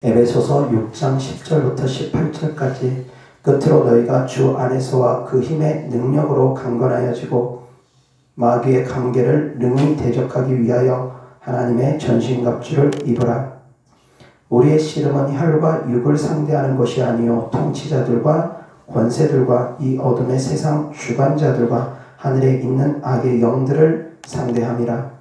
에베소서 6장 10절부터 18절까지 끝으로 너희가 주 안에서와 그 힘의 능력으로 강건하여지고 마귀의 관계를 능히 대적하기 위하여 하나님의 전신갑주를 입으라. 우리의 씨름은 혈과 육을 상대하는 것이 아니요 통치자들과 권세들과 이 어둠의 세상 주관자들과 하늘에 있는 악의 영들을 상대함이라.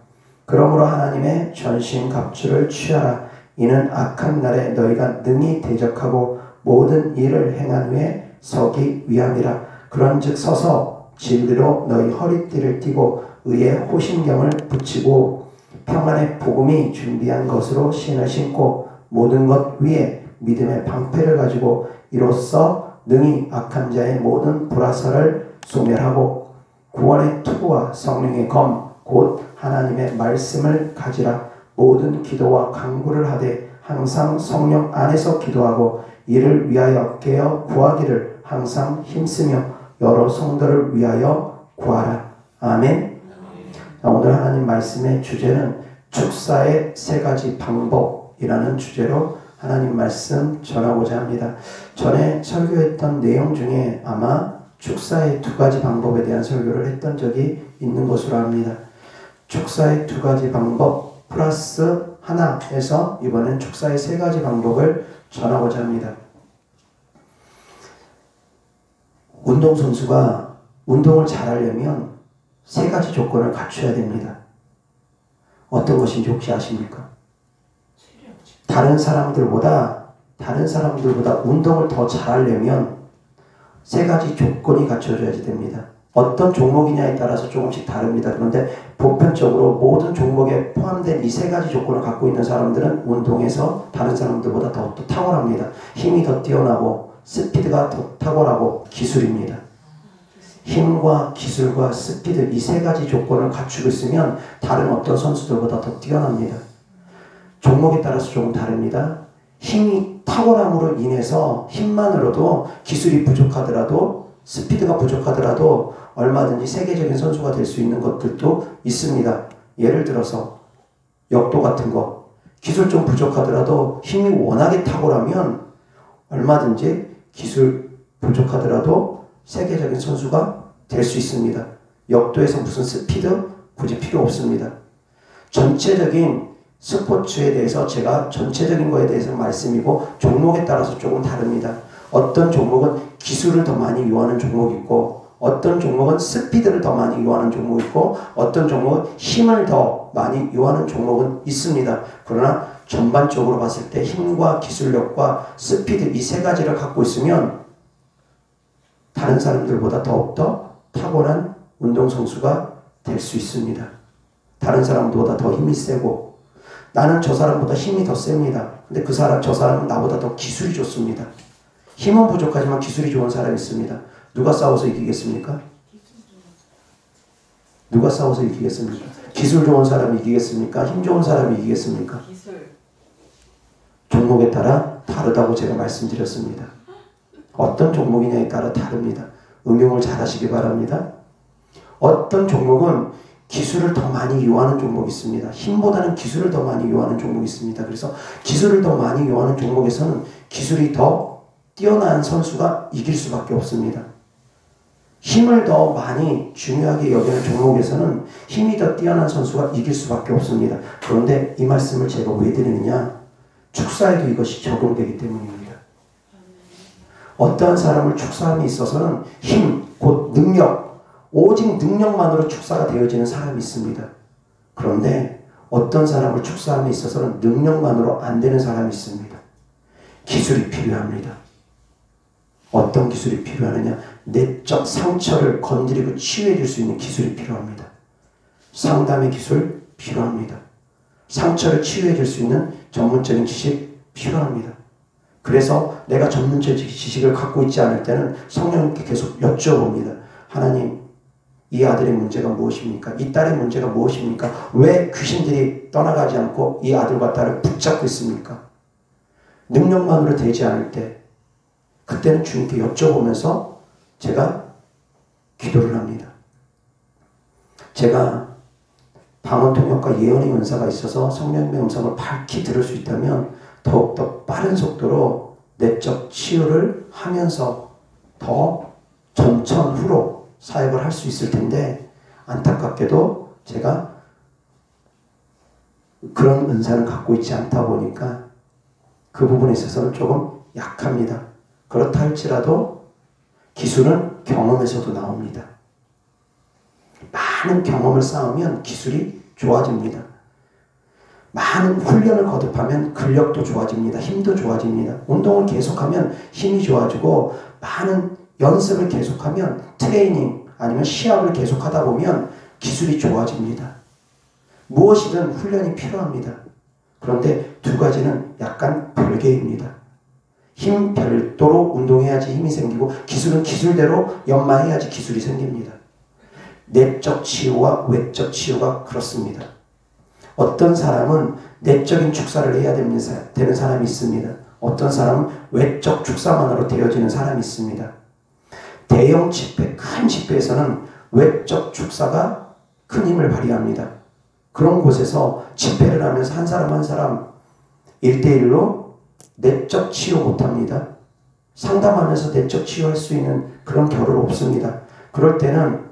그러므로 하나님의 전신갑주를 취하라. 이는 악한 날에 너희가 능히 대적하고 모든 일을 행한 후에 서기 위함이라. 그런즉 서서 진리로 너희 허리띠를 띠고 의의 호신경을 붙이고 평안의 복음이 준비한 것으로 신을 신고 모든 것 위에 믿음의 방패를 가지고 이로써 능히 악한 자의 모든 불화살을 소멸하고 구원의 투구와 성령의 검 곧 하나님의 말씀을 가지라. 모든 기도와 간구를 하되 항상 성령 안에서 기도하고 이를 위하여 깨어 구하기를 항상 힘쓰며 여러 성도를 위하여 구하라. 아멘. 자, 오늘 하나님 말씀의 주제는 축사의 세 가지 방법이라는 주제로 하나님 말씀 전하고자 합니다. 전에 설교했던 내용 중에 아마 축사의 두 가지 방법에 대한 설교를 했던 적이 있는 것으로 압니다. 축사의 두 가지 방법 플러스 하나에서 이번엔 축사의 세 가지 방법을 전하고자 합니다. 운동선수가 운동을 잘하려면 세 가지 조건을 갖춰야 됩니다. 어떤 것인지 혹시 아십니까? 다른 사람들보다 운동을 더 잘하려면 세 가지 조건이 갖춰져야 됩니다. 어떤 종목이냐에 따라서 조금씩 다릅니다. 그런데 보편적으로 모든 종목에 포함된 이 세 가지 조건을 갖고 있는 사람들은 운동에서 다른 사람들보다 더 탁월합니다. 힘이 더 뛰어나고 스피드가 더 탁월하고 기술입니다. 힘과 기술과 스피드 이 세 가지 조건을 갖추고 있으면 다른 어떤 선수들보다 더 뛰어납니다. 종목에 따라서 조금 다릅니다. 힘이 탁월함으로 인해서 힘만으로도 기술이 부족하더라도 스피드가 부족하더라도 얼마든지 세계적인 선수가 될 수 있는 것들도 있습니다. 예를 들어서 역도 같은 거 기술 좀 부족하더라도 힘이 워낙에 탁월하면 얼마든지 기술 부족하더라도 세계적인 선수가 될 수 있습니다. 역도에서 무슨 스피드 굳이 필요 없습니다. 전체적인 스포츠에 대해서 제가 전체적인 거에 대해서 말씀이고 종목에 따라서 조금 다릅니다. 어떤 종목은 기술을 더 많이 요하는 종목이 있고 어떤 종목은 스피드를 더 많이 요하는 종목이 있고 어떤 종목은 힘을 더 많이 요하는 종목은 있습니다. 그러나 전반적으로 봤을 때 힘과 기술력과 스피드 이 세 가지를 갖고 있으면 다른 사람들보다 더욱더 탁월한 운동선수가 될 수 있습니다. 다른 사람보다 더 힘이 세고 나는 저 사람보다 힘이 더 셉니다. 근데 저 사람은 나보다 더 기술이 좋습니다. 힘은 부족하지만 기술이 좋은 사람이 있습니다. 누가 싸워서 이기겠습니까? 누가 싸워서 이기겠습니까? 기술 좋은 사람이 이기겠습니까? 힘 좋은 사람이 이기겠습니까? 종목에 따라 다르다고 제가 말씀드렸습니다. 어떤 종목이냐에 따라 다릅니다. 응용을 잘 하시기 바랍니다. 어떤 종목은 기술을 더 많이 요하는 종목이 있습니다. 힘보다는 기술을 더 많이 요하는 종목이 있습니다. 그래서 기술을 더 많이 요하는 종목에서는 기술이 더 뛰어난 선수가 이길 수밖에 없습니다. 힘을 더 많이 중요하게 여기는 종목에서는 힘이 더 뛰어난 선수가 이길 수밖에 없습니다. 그런데 이 말씀을 제가 왜 드리느냐? 축사에도 이것이 적용되기 때문입니다. 어떠한 사람을 축사함에 있어서는 힘, 곧 능력, 오직 능력만으로 축사가 되어지는 사람이 있습니다. 그런데 어떤 사람을 축사함에 있어서는 능력만으로 안 되는 사람이 있습니다. 기술이 필요합니다. 어떤 기술이 필요하느냐? 내적 상처를 건드리고 치유해 줄 수 있는 기술이 필요합니다. 상담의 기술 필요합니다. 상처를 치유해 줄 수 있는 전문적인 지식 필요합니다. 그래서 내가 전문적인 지식을 갖고 있지 않을 때는 성령님께 계속 여쭤봅니다. 하나님, 이 아들의 문제가 무엇입니까? 이 딸의 문제가 무엇입니까? 왜 귀신들이 떠나가지 않고 이 아들과 딸을 붙잡고 있습니까? 능력만으로 되지 않을 때 그때는 주님께 여쭤보면서 제가 기도를 합니다. 제가 방언통역과 예언의 은사가 있어서 성령님의 음성을 밝히 들을 수 있다면 더욱더 빠른 속도로 내적 치유를 하면서 더 전천후로 사역을 할 수 있을 텐데, 안타깝게도 제가 그런 은사를 갖고 있지 않다 보니까 그 부분에 있어서는 조금 약합니다. 그렇다 할지라도 기술은 경험에서도 나옵니다. 많은 경험을 쌓으면 기술이 좋아집니다. 많은 훈련을 거듭하면 근력도 좋아집니다. 힘도 좋아집니다. 운동을 계속하면 힘이 좋아지고, 많은 연습을 계속하면, 트레이닝 아니면 시합을 계속하다 보면 기술이 좋아집니다. 무엇이든 훈련이 필요합니다. 그런데 두 가지는 약간 별개입니다. 힘 별도로 운동해야지 힘이 생기고, 기술은 기술대로 연마해야지 기술이 생깁니다. 내적 치유와 외적 치유가 그렇습니다. 어떤 사람은 내적인 축사를 해야 되는 사람이 있습니다. 어떤 사람은 외적 축사만으로 되어지는 사람이 있습니다. 대형 집회, 큰 집회에서는 외적 축사가 큰 힘을 발휘합니다. 그런 곳에서 집회를 하면서 한 사람 한 사람 1대1로 내적 치유 못합니다. 상담하면서 내적 치유할 수 있는 그런 겨를 없습니다. 그럴 때는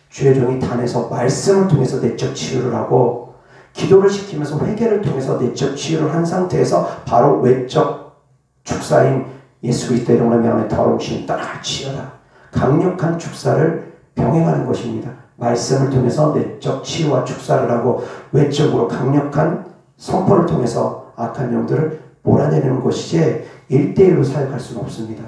주의 종이 단에서 말씀을 통해서 내적 치유를 하고, 기도를 시키면서 회개를 통해서 내적 치유를 한 상태에서 바로 외적 축사인 예수 그리스도의 이름으로 명하는 더러우신 떠나갈지어다, 강력한 축사를 병행하는 것입니다. 말씀을 통해서 내적 치유와 축사를 하고, 외적으로 강력한 선포를 통해서 악한 영들을 몰아내는 것이지 1대1로 사역할 수는 없습니다.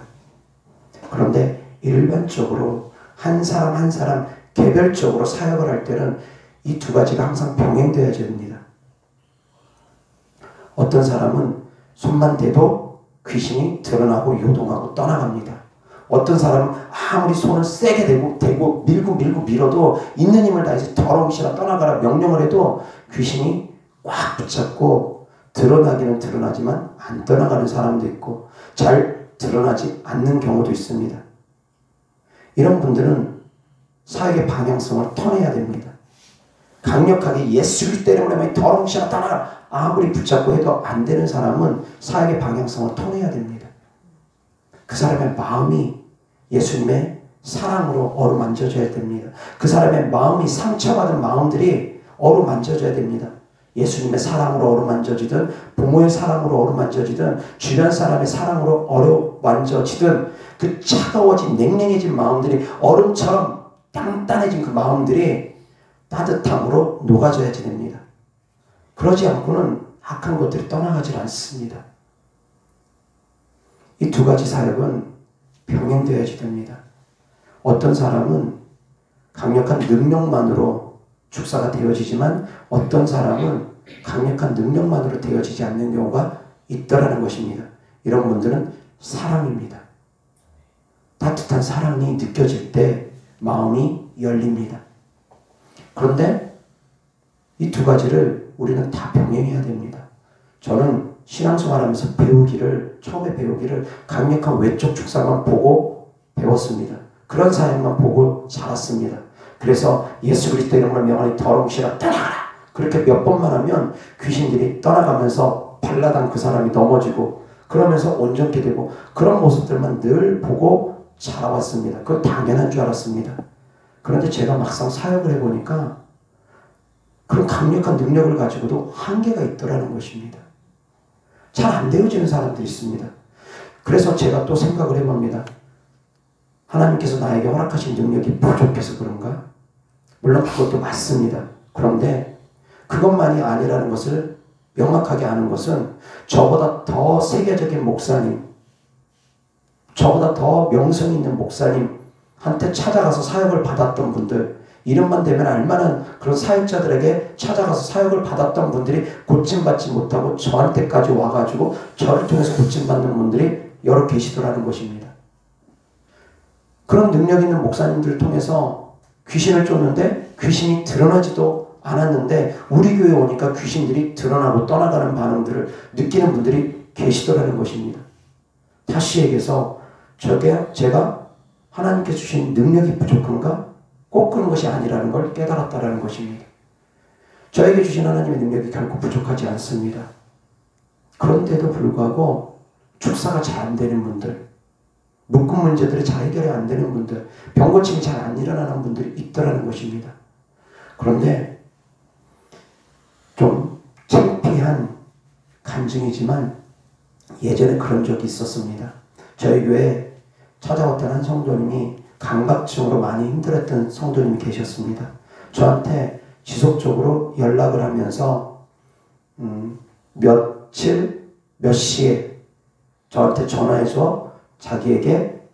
그런데 일반적으로 한 사람 한 사람 개별적으로 사역을 할 때는 이 두 가지가 항상 병행되어야 됩니다. 어떤 사람은 손만 대도 귀신이 드러나고 요동하고 떠나갑니다. 어떤 사람은 아무리 손을 세게 대고 밀고 밀어도 있는 힘을 다해서 더러운 귀신아 떠나가라 명령을 해도 귀신이 꽉 붙잡고 드러나기는 드러나지만 안 떠나가는 사람도 있고, 잘 드러나지 않는 경우도 있습니다. 이런 분들은 사역의 방향성을 터내야 됩니다. 강력하게 예수 그리스도 이름으로 더러운 귀신아 떠나가라 아무리 붙잡고 해도 안 되는 사람은 사역의 방향성을 터내야 됩니다. 그 사람의 마음이 예수님의 사랑으로 어루만져져야 됩니다. 그 사람의 마음이 상처받은 마음들이 어루만져져야 됩니다. 예수님의 사랑으로 어루만져지든, 부모의 사랑으로 어루만져지든, 주변 사람의 사랑으로 어루만져지든, 그 차가워진 냉랭해진 마음들이, 얼음처럼 단단해진 그 마음들이 따뜻함으로 녹아져야지 됩니다. 그러지 않고는 악한 것들이 떠나가질 않습니다. 이 두 가지 사역은 병행되어야지 됩니다. 어떤 사람은 강력한 능력만으로 축사가 되어지지만, 어떤 사람은 강력한 능력만으로 되어지지 않는 경우가 있더라는 것입니다. 이런 분들은 사랑입니다. 따뜻한 사랑이 느껴질 때 마음이 열립니다. 그런데 이 두 가지를 우리는 다 병행해야 됩니다. 저는 신앙생활하면서 처음에 배우기를 강력한 외적 축사만 보고 배웠습니다. 그런 사역만 보고 자랐습니다. 그래서 예수 그리스도의 이름으로 명하니 더러운 귀신아 떠나가라! 그렇게 몇 번만 하면 귀신들이 떠나가면서 발라당 그 사람이 넘어지고, 그러면서 온전케 되고, 그런 모습들만 늘 보고 자라왔습니다. 그건 당연한 줄 알았습니다. 그런데 제가 막상 사역을 해보니까 그런 강력한 능력을 가지고도 한계가 있더라는 것입니다. 잘 안 되어지는 사람들이 있습니다. 그래서 제가 또 생각을 해봅니다. 하나님께서 나에게 허락하신 능력이 부족해서 그런가? 물론 그것도 맞습니다. 그런데 그것만이 아니라는 것을 명확하게 아는 것은, 저보다 더 세계적인 목사님, 저보다 더 명성 있는 목사님한테 찾아가서 사역을 받았던 분들, 이름만 대면 알만한 그런 사역자들에게 찾아가서 사역을 받았던 분들이 고침받지 못하고 저한테까지 와가지고 저를 통해서 고침받는 분들이 여러 계시더라는 것입니다. 그런 능력 있는 목사님들을 통해서 귀신을 쫓는데 귀신이 드러나지도 않았는데, 우리 교회에 오니까 귀신들이 드러나고 떠나가는 반응들을 느끼는 분들이 계시더라는 것입니다. 다시 얘기해서 제가 하나님께 주신 능력이 부족한가? 꼭 그런 것이 아니라는 걸 깨달았다라는 것입니다. 저에게 주신 하나님의 능력이 결코 부족하지 않습니다. 그런데도 불구하고 축사가 잘 안 되는 분들, 묶음 문제들이 잘 해결이 안 되는 분들, 병 고침이 잘 안 일어나는 분들이 있더라는 것입니다. 그런데 좀 창피한 간증이지만 예전에 그런 적이 있었습니다. 저희 교회에 찾아왔던 한 성도님이 강박증으로 많이 힘들었던 성도님이 계셨습니다. 저한테 지속적으로 연락을 하면서 며칠 몇 시에 저한테 전화해서 자기에게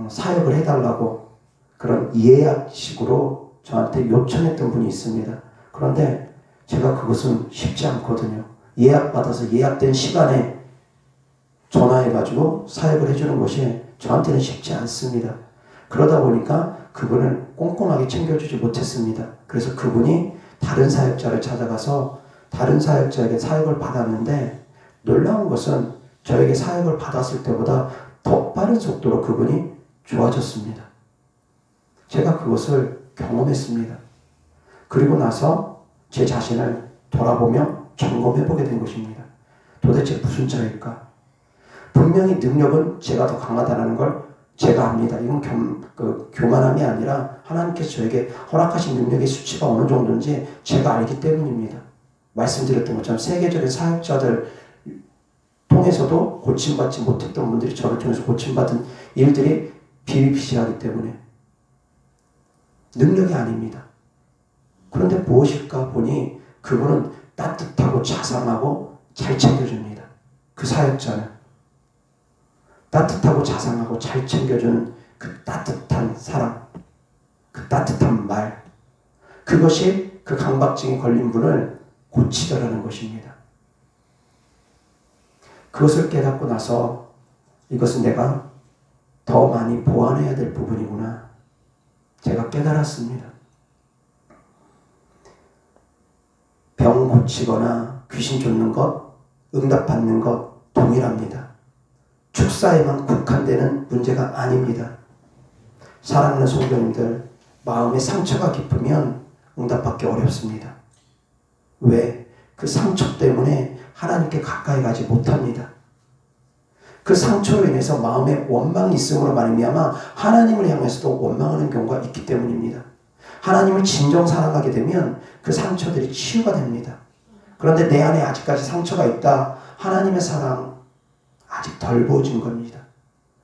사역을 해달라고 그런 예약식으로 저한테 요청했던 분이 있습니다. 그런데 제가 그것은 쉽지 않거든요. 예약받아서 예약된 시간에 전화해가지고 사역을 해주는 것이 저한테는 쉽지 않습니다. 그러다 보니까 그분을 꼼꼼하게 챙겨주지 못했습니다. 그래서 그분이 다른 사역자를 찾아가서 다른 사역자에게 사역을 받았는데 놀라운 것은 저에게 사역을 받았을 때보다 더 빠른 속도로 그분이 좋아졌습니다. 제가 그것을 경험했습니다. 그리고 나서 제 자신을 돌아보며 점검해보게 된 것입니다. 도대체 무슨 차이일까? 분명히 능력은 제가 더 강하다는 걸 제가 압니다. 이건 교만함이 아니라 하나님께서 저에게 허락하신 능력의 수치가 어느 정도인지 제가 알기 때문입니다. 말씀드렸던 것처럼 세계적인 사역자들 통해서도 고침받지 못했던 분들이 저를 통해서 고침받은 일들이 비일비재하기 때문에 능력이 아닙니다. 그런데 무엇일까 보니 그분은 따뜻하고 자상하고 잘 챙겨줍니다. 그 사역자는 따뜻하고 자상하고 잘 챙겨주는 그 따뜻한 사랑, 그 따뜻한 말, 그것이 그 강박증에 걸린 분을 고치더라는 것입니다. 그것을 깨닫고 나서 이것은 내가 더 많이 보완해야 될 부분이구나. 제가 깨달았습니다. 병 고치거나 귀신 쫓는 것, 응답받는 것 동일합니다. 축사에만 국한되는 문제가 아닙니다. 사랑하는 성도님들, 마음에 상처가 깊으면 응답받기 어렵습니다. 왜? 그 상처 때문에 하나님께 가까이 가지 못합니다. 그 상처로 인해서 마음에 원망이 있음으로 말미암아 하나님을 향해서도 원망하는 경우가 있기 때문입니다. 하나님을 진정 사랑하게 되면 그 상처들이 치유가 됩니다. 그런데 내 안에 아직까지 상처가 있다. 하나님의 사랑 아직 덜 부어진 겁니다.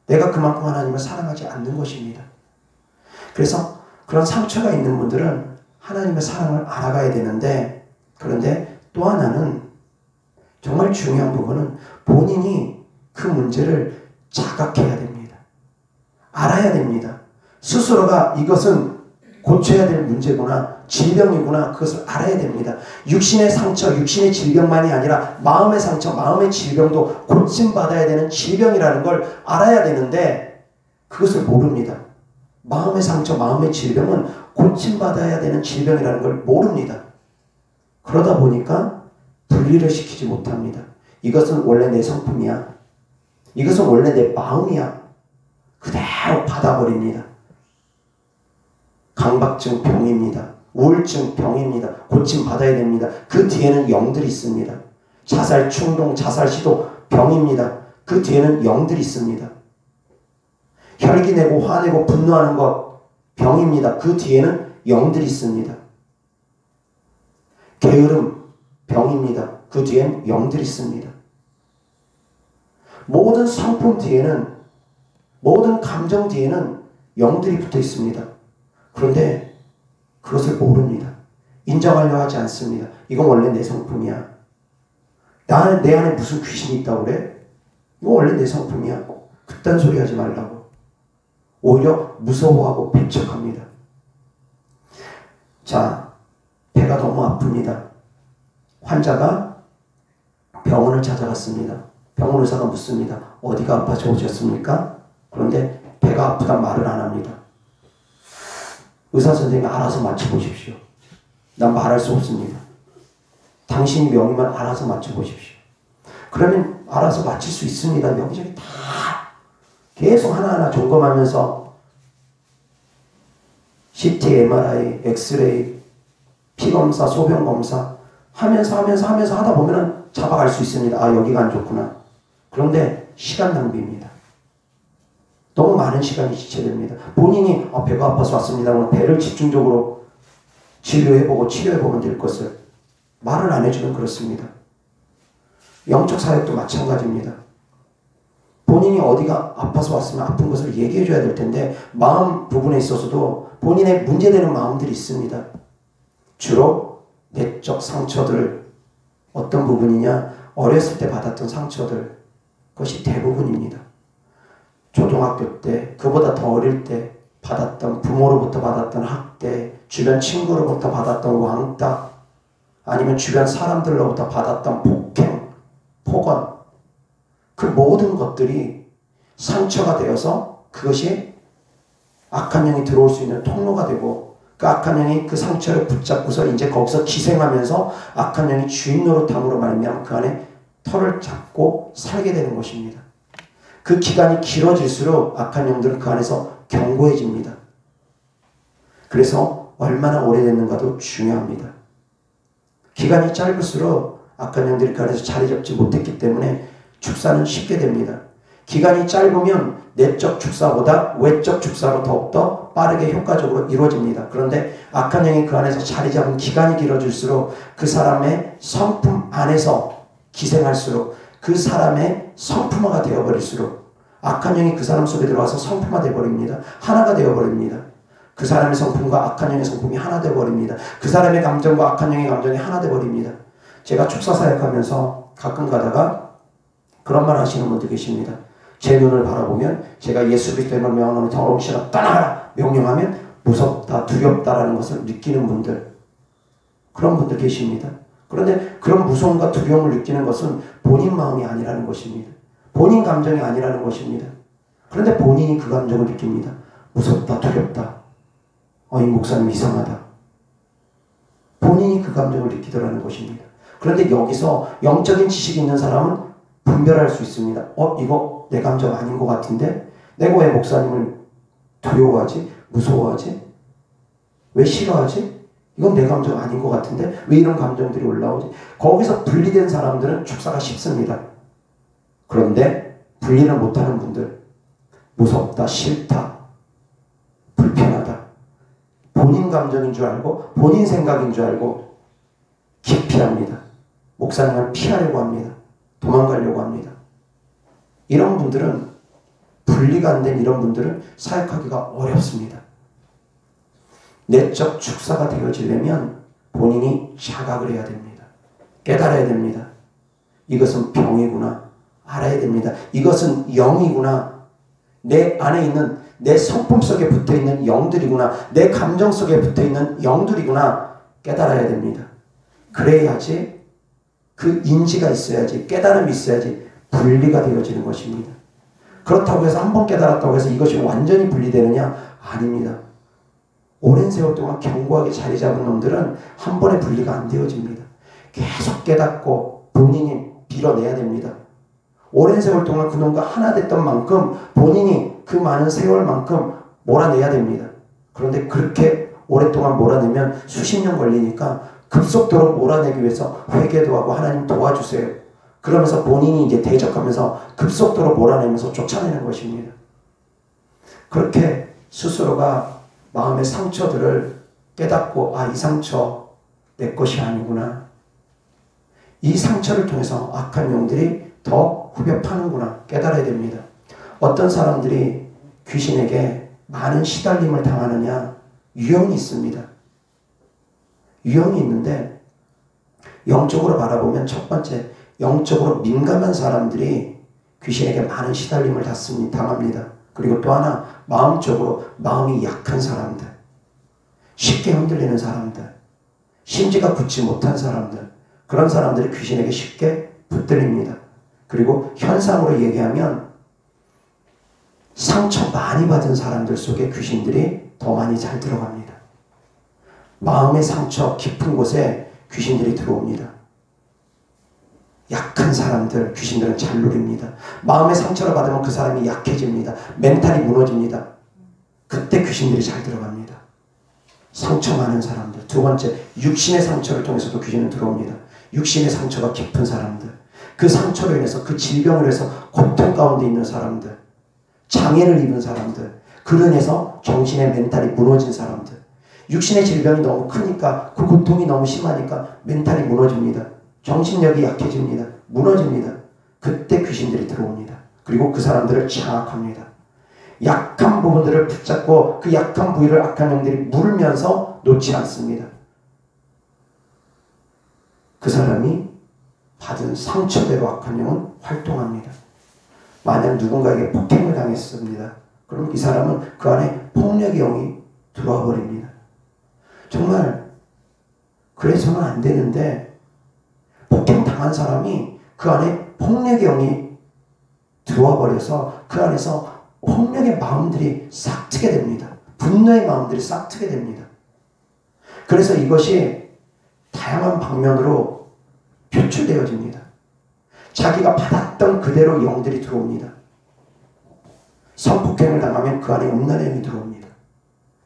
내가 그만큼 하나님을 사랑하지 않는 것입니다. 그래서 그런 상처가 있는 분들은 하나님의 사랑을 알아가야 되는데, 그런데 또 하나는 정말 중요한 부분은 본인이 그 문제를 자각해야 됩니다. 알아야 됩니다. 스스로가 이것은 고쳐야 될 문제구나, 질병이구나, 그것을 알아야 됩니다. 육신의 상처, 육신의 질병만이 아니라 마음의 상처, 마음의 질병도 고침받아야 되는 질병이라는 걸 알아야 되는데 그것을 모릅니다. 마음의 상처, 마음의 질병은 고침받아야 되는 질병이라는 걸 모릅니다. 그러다 보니까 분리를 시키지 못합니다. 이것은 원래 내 성품이야. 이것은 원래 내 마음이야. 그대로 받아버립니다. 강박증 병입니다. 우울증 병입니다. 고침받아야 됩니다. 그 뒤에는 영들이 있습니다. 자살 충동, 자살 시도 병입니다. 그 뒤에는 영들이 있습니다. 혈기 내고 화내고 분노하는 것 병입니다. 그 뒤에는 영들이 있습니다. 게으름 병입니다. 그 뒤엔 영들이 있습니다. 모든 성품 뒤에는, 모든 감정 뒤에는 영들이 붙어 있습니다. 그런데 그것을 모릅니다. 인정하려 하지 않습니다. 이건 원래 내 성품이야. 내 안에 무슨 귀신이 있다고 그래? 이건 원래 내 성품이야. 그딴 소리 하지 말라고. 오히려 무서워하고 배척합니다. 자, 배가 너무 아픕니다. 환자가 병원을 찾아갔습니다. 병원 의사가 묻습니다. 어디가 아파서 오셨습니까? 그런데 배가 아프단 말을 안 합니다. 의사 선생님이 알아서 맞춰보십시오. 난 말할 수 없습니다. 당신이 명이면 알아서 맞춰보십시오. 그러면 알아서 맞힐 수 있습니다. 여기저기 다 계속 하나하나 점검하면서 CT, MRI, 엑스레이, 피검사, 소변검사 하면서 하다 보면은 잡아갈 수 있습니다. 아, 여기가 안 좋구나. 그런데 시간 낭비입니다. 너무 많은 시간이 지체됩니다. 본인이 배가 아파서 왔습니다. 그럼 배를 집중적으로 진료해보고 치료해보면 될 것을 말을 안 해주면 그렇습니다. 영적 사역도 마찬가지입니다. 본인이 어디가 아파서 왔으면 아픈 것을 얘기해줘야 될 텐데 마음 부분에 있어서도 본인의 문제되는 마음들이 있습니다. 주로 내적 상처들 어떤 부분이냐? 어렸을 때 받았던 상처들 그것이 대부분입니다. 초등학교 때 그보다 더 어릴 때 받았던 부모로부터 받았던 학대 주변 친구로부터 받았던 왕따 아니면 주변 사람들로부터 받았던 폭행, 폭언 그 모든 것들이 상처가 되어서 그것이 악한 영이 들어올 수 있는 통로가 되고 그 악한 영이 그 상처를 붙잡고서 이제 거기서 기생하면서 악한 영이 주인 노릇함으로 말미암아 그 안에 털을 잡고 살게 되는 것입니다. 그 기간이 길어질수록 악한 영들은 그 안에서 견고해집니다. 그래서 얼마나 오래됐는가도 중요합니다. 기간이 짧을수록 악한 영들이 그 안에서 자리 잡지 못했기 때문에 축사는 쉽게 됩니다. 기간이 짧으면 내적 축사보다 외적 축사로 더욱더 빠르게 효과적으로 이루어집니다. 그런데 악한 영이 그 안에서 자리 잡은 기간이 길어질수록 그 사람의 성품 안에서 기생할수록 그 사람의 성품화가 되어버릴수록 악한 영이 그 사람 속에 들어와서 성품화 되어버립니다. 하나가 되어버립니다. 그 사람의 성품과 악한 영의 성품이 하나 되어버립니다. 그 사람의 감정과 악한 영의 감정이 하나 되어버립니다. 제가 축사 사역하면서 가끔 가다가 그런 말 하시는 분들 계십니다. 제 눈을 바라보면 제가 예수 그리스도의 이름으로 명하노니 더러운 씨가 떠나가라 명령하면 무섭다 두렵다라는 것을 느끼는 분들 그런 분들 계십니다. 그런데 그런 무서움과 두려움을 느끼는 것은 본인 마음이 아니라는 것입니다. 본인 감정이 아니라는 것입니다. 그런데 본인이 그 감정을 느낍니다. 무섭다 두렵다. 이 목사님 이상하다. 본인이 그 감정을 느끼더라는 것입니다. 그런데 여기서 영적인 지식이 있는 사람은 분별할 수 있습니다. 이거 내 감정 아닌 것 같은데? 내가 왜 목사님을 두려워하지? 무서워하지? 왜 싫어하지? 이건 내 감정 아닌 것 같은데? 왜 이런 감정들이 올라오지? 거기서 분리된 사람들은 축사가 쉽습니다. 그런데 분리를 못하는 분들 무섭다, 싫다, 불편하다 본인 감정인 줄 알고 본인 생각인 줄 알고 기피합니다. 목사님을 피하려고 합니다. 도망가려고 합니다. 이런 분들은 분리가 안 된 이런 분들은 사역하기가 어렵습니다. 내적 축사가 되어지려면 본인이 자각을 해야 됩니다. 깨달아야 됩니다. 이것은 병이구나. 알아야 됩니다. 이것은 영이구나. 내 안에 있는 내 성품 속에 붙어있는 영들이구나. 내 감정 속에 붙어있는 영들이구나. 깨달아야 됩니다. 그래야지 그 인지가 있어야지 깨달음이 있어야지 분리가 되어지는 것입니다. 그렇다고 해서 한번 깨달았다고 해서 이것이 완전히 분리되느냐? 아닙니다. 오랜 세월 동안 견고하게 자리 잡은 놈들은 한 번에 분리가 안 되어집니다. 계속 깨닫고 본인이 빌어내야 됩니다. 오랜 세월 동안 그놈과 하나 됐던 만큼 본인이 그 많은 세월만큼 몰아내야 됩니다. 그런데 그렇게 오랫동안 몰아내면 수십 년 걸리니까 급속도로 몰아내기 위해서 회개도 하고 하나님 도와주세요. 그러면서 본인이 이제 대적하면서 급속도로 몰아내면서 쫓아내는 것입니다. 그렇게 스스로가 마음의 상처들을 깨닫고 이 상처 내 것이 아니구나. 이 상처를 통해서 악한 영들이 더 후벼 파는구나 깨달아야 됩니다. 어떤 사람들이 귀신에게 많은 시달림을 당하느냐? 유형이 있습니다. 유형이 있는데 영적으로 바라보면 첫 번째 영적으로 민감한 사람들이 귀신에게 많은 시달림을 당합니다. 그리고 또 하나 마음적으로 마음이 약한 사람들 쉽게 흔들리는 사람들 심지가 굳지 못한 사람들 그런 사람들이 귀신에게 쉽게 붙들립니다. 그리고 현상으로 얘기하면 상처 많이 받은 사람들 속에 귀신들이 더 많이 잘 들어갑니다. 마음의 상처 깊은 곳에 귀신들이 들어옵니다. 약한 사람들 귀신들은 잘 누립니다. 마음의 상처를 받으면 그 사람이 약해집니다. 멘탈이 무너집니다. 그때 귀신들이 잘 들어갑니다. 상처 많은 사람들. 두 번째 육신의 상처를 통해서도 귀신은 들어옵니다. 육신의 상처가 깊은 사람들, 그 상처로 인해서 그 질병으로 해서 고통 가운데 있는 사람들, 장애를 입은 사람들, 그로 인해서 정신의 멘탈이 무너진 사람들, 육신의 질병이 너무 크니까 그 고통이 너무 심하니까 멘탈이 무너집니다. 정신력이 약해집니다. 무너집니다. 그때 귀신들이 들어옵니다. 그리고 그 사람들을 장악합니다. 약한 부분들을 붙잡고 그 약한 부위를 악한 영들이 물면서 놓지 않습니다. 그 사람이 받은 상처대로 악한 영은 활동합니다. 만약 누군가에게 폭행을 당했습니다. 그럼 이 사람은 그 안에 폭력의 영이 들어와 버립니다. 정말 그래서는 안 되는데 폭행 당한 사람이 그 안에 폭력의 영이 들어와 버려서 그 안에서 폭력의 마음들이 싹 트게 됩니다. 분노의 마음들이 싹 트게 됩니다. 그래서 이것이 다양한 방면으로 표출되어집니다. 자기가 받았던 그대로 영들이 들어옵니다. 성폭행을 당하면 그 안에 음란의 영이 들어옵니다.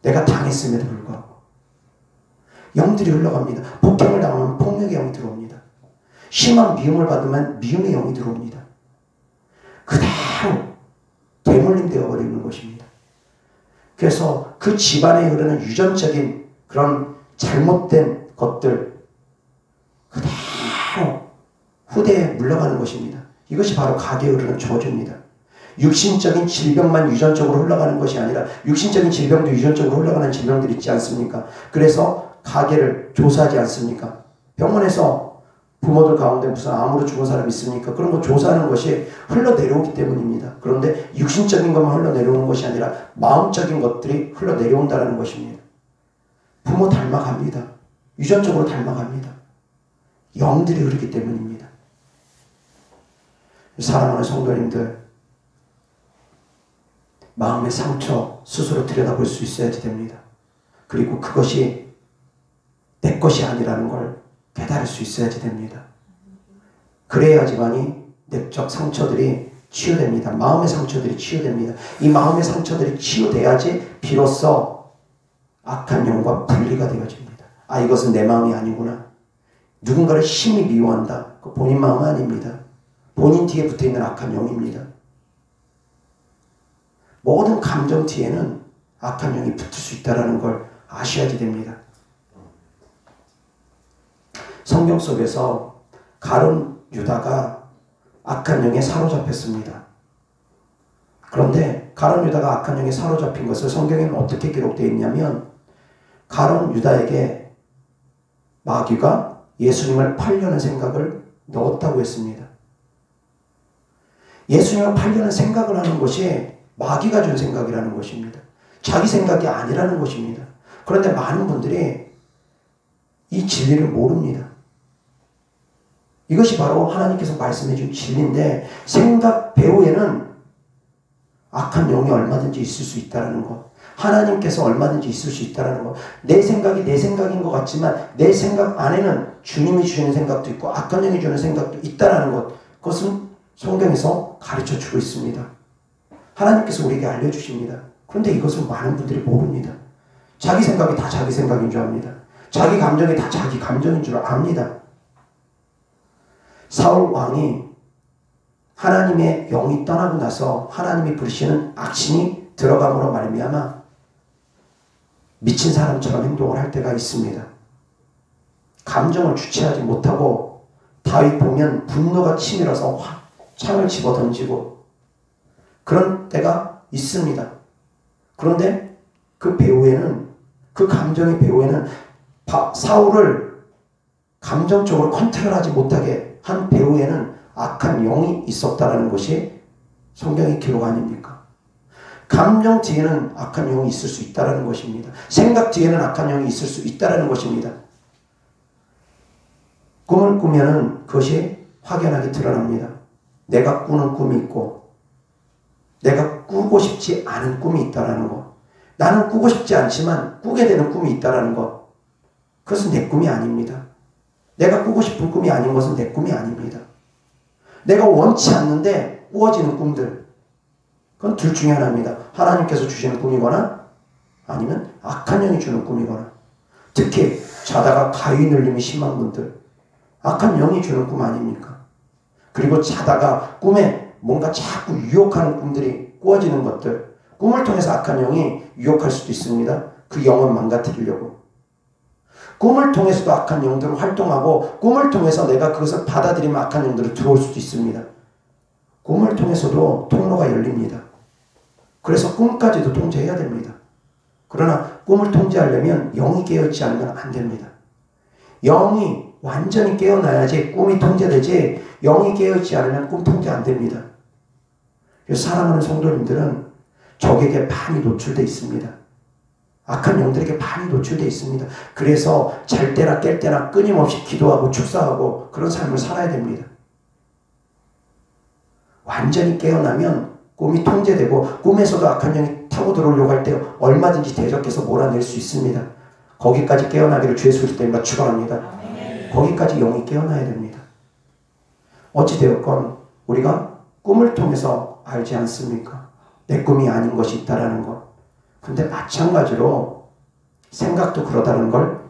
내가 당했음에도 불구하고 영들이 흘러갑니다. 폭행을 당하면 폭력의 영이 들어옵니다. 심한 미움을 받으면 미움의 영이 들어옵니다. 그대로 대물림 되어버리는 것입니다. 그래서 그 집안에 흐르는 유전적인 그런 잘못된 것들 그대로 후대에 물러가는 것입니다. 이것이 바로 가계에 흐르는 저주입니다. 육신적인 질병만 유전적으로 흘러가는 것이 아니라 육신적인 질병도 유전적으로 흘러가는 질병들이 있지 않습니까? 그래서 가계를 조사하지 않습니까? 병원에서 부모들 가운데 무슨 암으로 죽은 사람이 있습니까? 그런 거 조사하는 것이 흘러내려오기 때문입니다. 그런데 육신적인 것만 흘러내려오는 것이 아니라 마음적인 것들이 흘러내려온다는 것입니다. 부모 닮아갑니다. 유전적으로 닮아갑니다. 영들이 흐르기 때문입니다. 사랑하는 성도님들, 마음의 상처 스스로 들여다볼 수 있어야지 됩니다. 그리고 그것이 내 것이 아니라는 걸 깨달을 수 있어야지 됩니다. 그래야지만이 내적 상처들이 치유됩니다. 마음의 상처들이 치유됩니다. 이 마음의 상처들이 치유돼야지 비로소 악한 영과 분리가 되어집니다. 아, 이것은 내 마음이 아니구나. 누군가를 심히 미워한다. 그 본인 마음은 아닙니다. 본인 뒤에 붙어있는 악한 영입니다. 모든 감정 뒤에는 악한 영이 붙을 수 있다는 걸 아셔야지 됩니다. 성경 속에서 가룟 유다가 악한 영에 사로잡혔습니다. 그런데 가룟 유다가 악한 영에 사로잡힌 것을 성경에는 어떻게 기록되어 있냐면 가룟 유다에게 마귀가 예수님을 팔려는 생각을 넣었다고 했습니다. 예수님을 팔려는 생각을 하는 것이 마귀가 준 생각이라는 것입니다. 자기 생각이 아니라는 것입니다. 그런데 많은 분들이 이 진리를 모릅니다. 이것이 바로 하나님께서 말씀해 준 진리인데 생각 배후에는 악한 영이 얼마든지 있을 수 있다는 것. 하나님께서 얼마든지 있을 수 있다는 것. 내 생각이 내 생각인 것 같지만 내 생각 안에는 주님이 주시는 생각도 있고 악한 영이 주는 생각도 있다는 것. 그것은 성경에서 가르쳐 주고 있습니다. 하나님께서 우리에게 알려주십니다. 그런데 이것을 많은 분들이 모릅니다. 자기 생각이 다 자기 생각인 줄 압니다. 자기 감정이 다 자기 감정인 줄 압니다. 사울 왕이 하나님의 영이 떠나고 나서 하나님이 부르시는 악신이 들어감으로 말미암아 미친 사람처럼 행동을 할 때가 있습니다. 감정을 주체하지 못하고 다윗 보면 분노가 치밀어서 창을 집어던지고 그런 때가 있습니다. 그런데 그 배후에는 그 감정의 배후에는 사울을 감정적으로 컨트롤하지 못하게 한 배후에는 악한 영이 있었다라는 것이 성경의 기록 아닙니까? 감정 뒤에는 악한 영이 있을 수 있다라는 것입니다. 생각 뒤에는 악한 영이 있을 수 있다라는 것입니다. 꿈을 꾸면은 그것이 확연하게 드러납니다. 내가 꾸는 꿈이 있고 내가 꾸고 싶지 않은 꿈이 있다라는 것. 나는 꾸고 싶지 않지만 꾸게 되는 꿈이 있다라는 것. 그것은 내 꿈이 아닙니다. 내가 꾸고 싶은 꿈이 아닌 것은 내 꿈이 아닙니다. 내가 원치 않는데 꾸어지는 꿈들. 그건 둘 중에 하나입니다. 하나님께서 주시는 꿈이거나 아니면 악한 영이 주는 꿈이거나. 특히 자다가 가위 눌림이 심한 분들, 악한 영이 주는 꿈 아닙니까? 그리고 자다가 꿈에 뭔가 자꾸 유혹하는 꿈들이 꾸어지는 것들, 꿈을 통해서 악한 영이 유혹할 수도 있습니다. 그 영혼 망가뜨리려고. 꿈을 통해서도 악한 영들은 활동하고 꿈을 통해서 내가 그것을 받아들이면 악한 영들이 들어올 수도 있습니다. 꿈을 통해서도 통로가 열립니다. 그래서 꿈까지도 통제해야 됩니다. 그러나 꿈을 통제하려면 영이 깨어있지 않으면 안 됩니다. 영이 완전히 깨어나야지 꿈이 통제되지, 영이 깨어있지 않으면 꿈 통제 안 됩니다. 사랑하는 성도님들은 적에게 많이 노출되어 있습니다. 악한 영들에게 많이 노출되어 있습니다. 그래서 잘 때나 깰 때나 끊임없이 기도하고 축사하고 그런 삶을 살아야 됩니다. 완전히 깨어나면 꿈이 통제되고 꿈에서도 악한 영이 타고 들어오려고 할 때 얼마든지 대적해서 몰아낼 수 있습니다. 거기까지 깨어나기를 주의 소리 때문에 축원합니다. 거기까지 영이 깨어나야 됩니다. 어찌되었건 우리가 꿈을 통해서 알지 않습니까? 내 꿈이 아닌 것이 있다라는 것. 근데 마찬가지로 생각도 그러다는 걸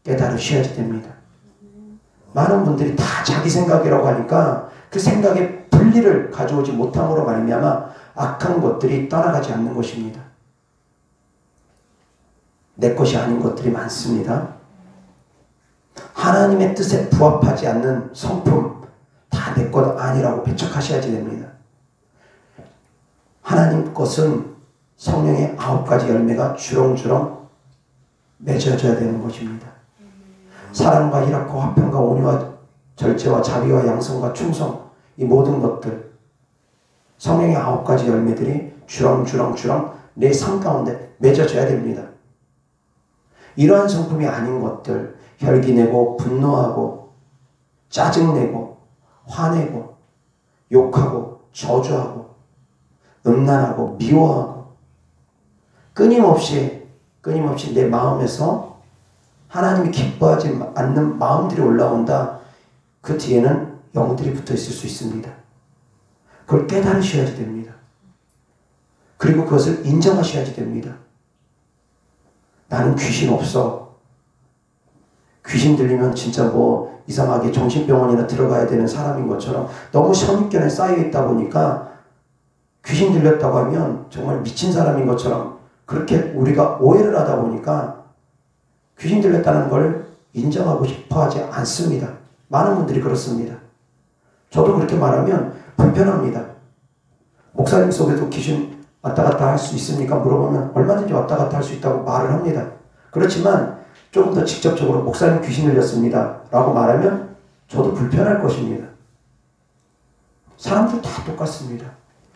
깨달으셔야지 됩니다. 많은 분들이 다 자기 생각이라고 하니까 그 생각의 분리를 가져오지 못함으로 말미암아 악한 것들이 떠나가지 않는 것입니다. 내 것이 아닌 것들이 많습니다. 하나님의 뜻에 부합하지 않는 성품 다 내 것 아니라고 배척하셔야지 됩니다. 하나님 것은 성령의 9가지 열매가 주렁주렁 맺어져야 되는 것입니다. 사랑과 희락과 화평과 온유와 절제와 자비와 양성과 충성, 이 모든 것들, 성령의 9가지 열매들이 주렁주렁 내 삶 가운데 맺어져야 됩니다. 이러한 성품이 아닌 것들, 혈기내고 분노하고 짜증내고 화내고 욕하고 저주하고 음란하고 미워하고 끊임없이 내 마음에서 하나님이 기뻐하지 않는 마음들이 올라온다. 그 뒤에는 영들이 붙어 있을 수 있습니다. 그걸 깨달으셔야지 됩니다. 그리고 그것을 인정하셔야지 됩니다. 나는 귀신 없어. 귀신 들리면 진짜 뭐 이상하게 정신병원이나 들어가야 되는 사람인 것처럼 너무 선입견에 쌓여있다 보니까 귀신 들렸다고 하면 정말 미친 사람인 것처럼 그렇게 우리가 오해를 하다 보니까 귀신 들렸다는 걸 인정하고 싶어 하지 않습니다. 많은 분들이 그렇습니다. 저도 그렇게 말하면 불편합니다. 목사님 속에도 귀신 왔다 갔다 할 수 있습니까? 물어보면 얼마든지 왔다 갔다 할 수 있다고 말을 합니다. 그렇지만 조금 더 직접적으로 목사님 귀신 들렸습니다 라고 말하면 저도 불편할 것입니다. 사람들 다 똑같습니다.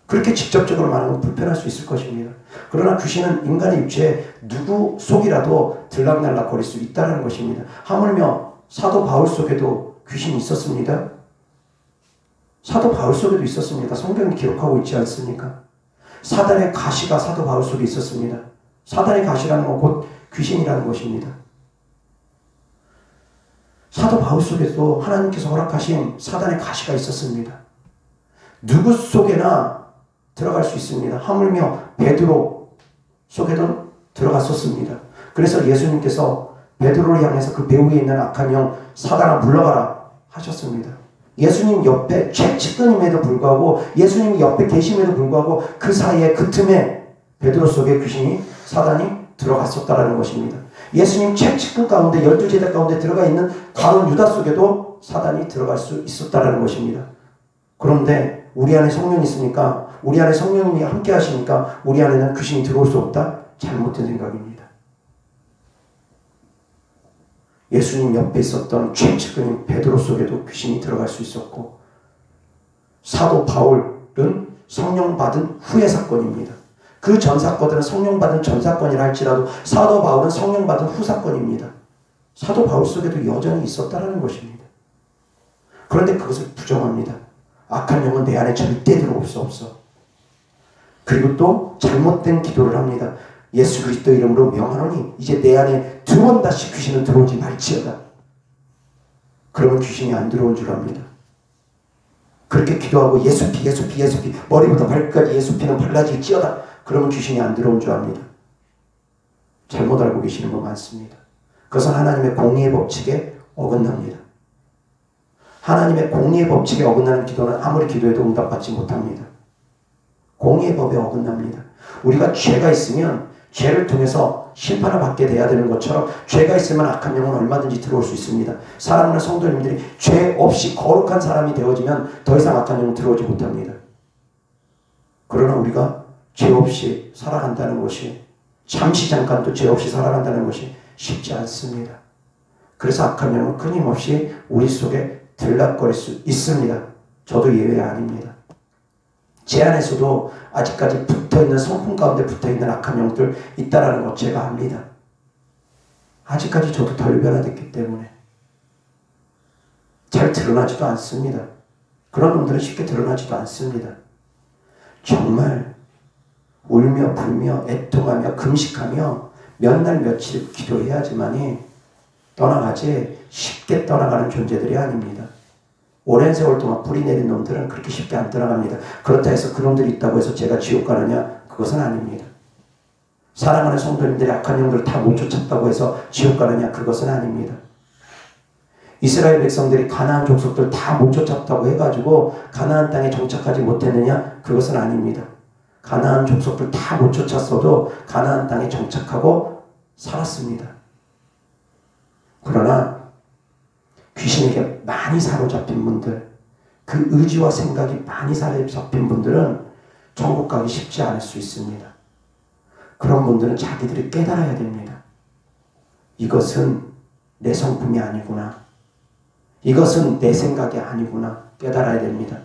그렇게 직접적으로 말하면 불편할 수 있을 것입니다. 그러나 귀신은 인간의 육체에 누구 속이라도 들락날락 거릴 수 있다는 것입니다. 하물며 사도 바울 속에도 귀신이 있었습니다. 사도 바울 속에도 있었습니다. 성경이 기록하고 있지 않습니까? 사단의 가시가 사도 바울 속에 있었습니다. 사단의 가시라는 건 곧 귀신이라는 것입니다. 사도 바울 속에도 하나님께서 허락하신 사단의 가시가 있었습니다. 누구 속에나 들어갈 수 있습니다. 하물며 베드로 속에도 들어갔었습니다. 그래서 예수님께서 베드로를 향해서 그 배 위에 있는 악한 영 사단아 물러가라 하셨습니다. 예수님 옆에 최측근임에도 불구하고 예수님이 옆에 계심에도 불구하고 그 사이에 그 틈에 베드로 속에 귀신이 사단이 들어갔었다라는 것입니다. 예수님 최측근 가운데 12제자 가운데 들어가 있는 가룟 유다 속에도 사단이 들어갈 수 있었다라는 것입니다. 그런데 우리 안에 성령이 있으니까 우리 안에 성령님이 함께 하시니까 우리 안에는 귀신이 들어올 수 없다? 잘못된 생각입니다. 예수님 옆에 있었던 최측근인 베드로 속에도 귀신이 들어갈 수 있었고 사도 바울은 성령 받은 후의 사건입니다. 그 전 사건들은 성령 받은 전 사건이라 할지라도 사도 바울은 성령 받은 후 사건입니다. 사도 바울 속에도 여전히 있었다는 것입니다. 그런데 그것을 부정합니다. 악한 영은 내 안에 절대 들어올 수 없어. 그리고 또 잘못된 기도를 합니다. 예수 그리스도 이름으로 명하노니 이제 내 안에 두 번 다시 귀신은 들어오지 말지어다. 그러면 귀신이 안 들어올 줄 압니다. 그렇게 기도하고 예수피 머리부터 발끝까지 예수피는 발라질지어다. 그러면 귀신이 안 들어올 줄 압니다. 잘못 알고 계시는 분 많습니다. 그것은 하나님의 공의의 법칙에 어긋납니다. 하나님의 공의의 법칙에 어긋나는 기도는 아무리 기도해도 응답받지 못합니다. 공의의 법에 어긋납니다. 우리가 죄가 있으면 죄를 통해서 심판을 받게 돼야 되는 것처럼 죄가 있으면 악한 영은 얼마든지 들어올 수 있습니다. 사랑하는 성도님들이 죄 없이 거룩한 사람이 되어지면 더 이상 악한 영은 들어오지 못합니다. 그러나 우리가 죄 없이 살아간다는 것이, 잠시 잠깐도 죄 없이 살아간다는 것이 쉽지 않습니다. 그래서 악한 영은 끊임없이 우리 속에 들락거릴 수 있습니다. 저도 예외 아닙니다. 제 안에서도 아직까지 붙어있는, 성품 가운데 붙어있는 악한 영들 있다라는 것 제가 압니다. 아직까지 저도 덜 변화됐기 때문에 잘 드러나지도 않습니다. 그런 놈들은 쉽게 드러나지도 않습니다. 정말 울며 불며 애통하며 금식하며 몇 날 며칠 기도해야지만이 떠나가지 쉽게 떠나가는 존재들이 아닙니다. 오랜 세월 동안 뿌리 내린 놈들은 그렇게 쉽게 안 떠나갑니다. 그렇다 해서 그 놈들이 있다고 해서 제가 지옥 가느냐? 그것은 아닙니다. 사랑하는 성도님들이 악한 영들을 다 못 쫓았다고 해서 지옥 가느냐? 그것은 아닙니다. 이스라엘 백성들이 가나안 족속들 다 못 쫓았다고 해가지고 가나안 땅에 정착하지 못했느냐? 그것은 아닙니다. 가나안 족속들 다 못 쫓았어도 가나안 땅에 정착하고 살았습니다. 그러나 귀신에게 많이 사로잡힌 분들, 그 의지와 생각이 많이 사로잡힌 분들은 천국 가기 쉽지 않을 수 있습니다. 그런 분들은 자기들이 깨달아야 됩니다. 이것은 내 성품이 아니구나. 이것은 내 생각이 아니구나. 깨달아야 됩니다.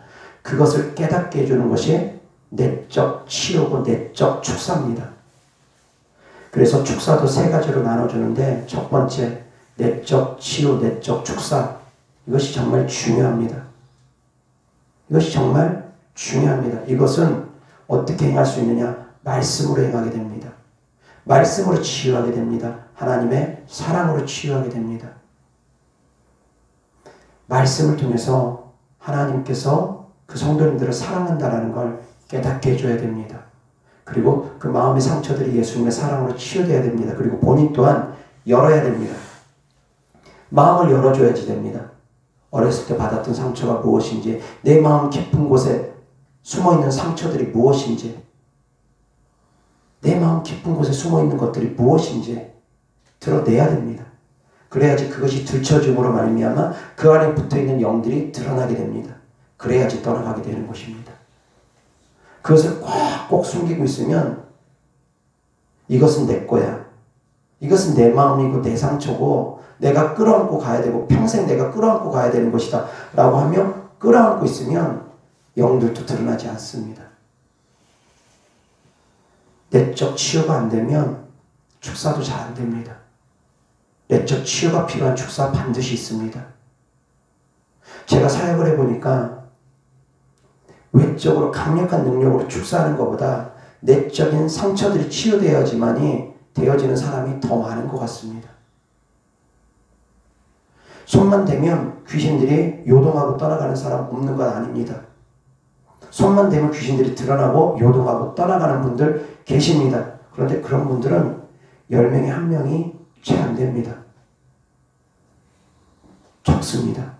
그것을 깨닫게 해주는 것이 내적 치유고 내적 축사입니다. 그래서 축사도 세 가지로 나눠주는데, 첫 번째 내적 치유, 내적 축사. 이것이 정말 중요합니다. 이것이 정말 중요합니다. 이것은 어떻게 행할 수 있느냐? 말씀으로 행하게 됩니다. 말씀으로 치유하게 됩니다. 하나님의 사랑으로 치유하게 됩니다. 말씀을 통해서 하나님께서 그 성도님들을 사랑한다는 걸 깨닫게 해줘야 됩니다. 그리고 그 마음의 상처들이 예수님의 사랑으로 치유되어야 됩니다. 그리고 본인 또한 열어야 됩니다. 마음을 열어줘야지 됩니다. 어렸을 때 받았던 상처가 무엇인지, 내 마음 깊은 곳에 숨어있는 상처들이 무엇인지, 내 마음 깊은 곳에 숨어있는 것들이 무엇인지 드러내야 됩니다. 그래야지 그것이 들춰짐으로 말미암아 그 안에 붙어있는 영들이 드러나게 됩니다. 그래야지 떠나가게 되는 것입니다. 그것을 꼭 숨기고 있으면 이것은 내 거야, 이것은 내 마음이고 내 상처고 내가 끌어안고 가야 되고 평생 내가 끌어안고 가야 되는 것이다 라고 하며 끌어안고 있으면 영들도 드러나지 않습니다. 내적 치유가 안 되면 축사도 잘 안 됩니다. 내적 치유가 필요한 축사 반드시 있습니다. 제가 사역을 해보니까 외적으로 강력한 능력으로 축사하는 것보다 내적인 상처들이 치유되어야지만이 되어지는 사람이 더 많은 것 같습니다. 손만 대면 귀신들이 요동하고 떠나가는 사람 없는 건 아닙니다. 손만 대면 귀신들이 드러나고 요동하고 떠나가는 분들 계십니다. 그런데 그런 분들은 10명에 1명이 채 안 됩니다. 적습니다.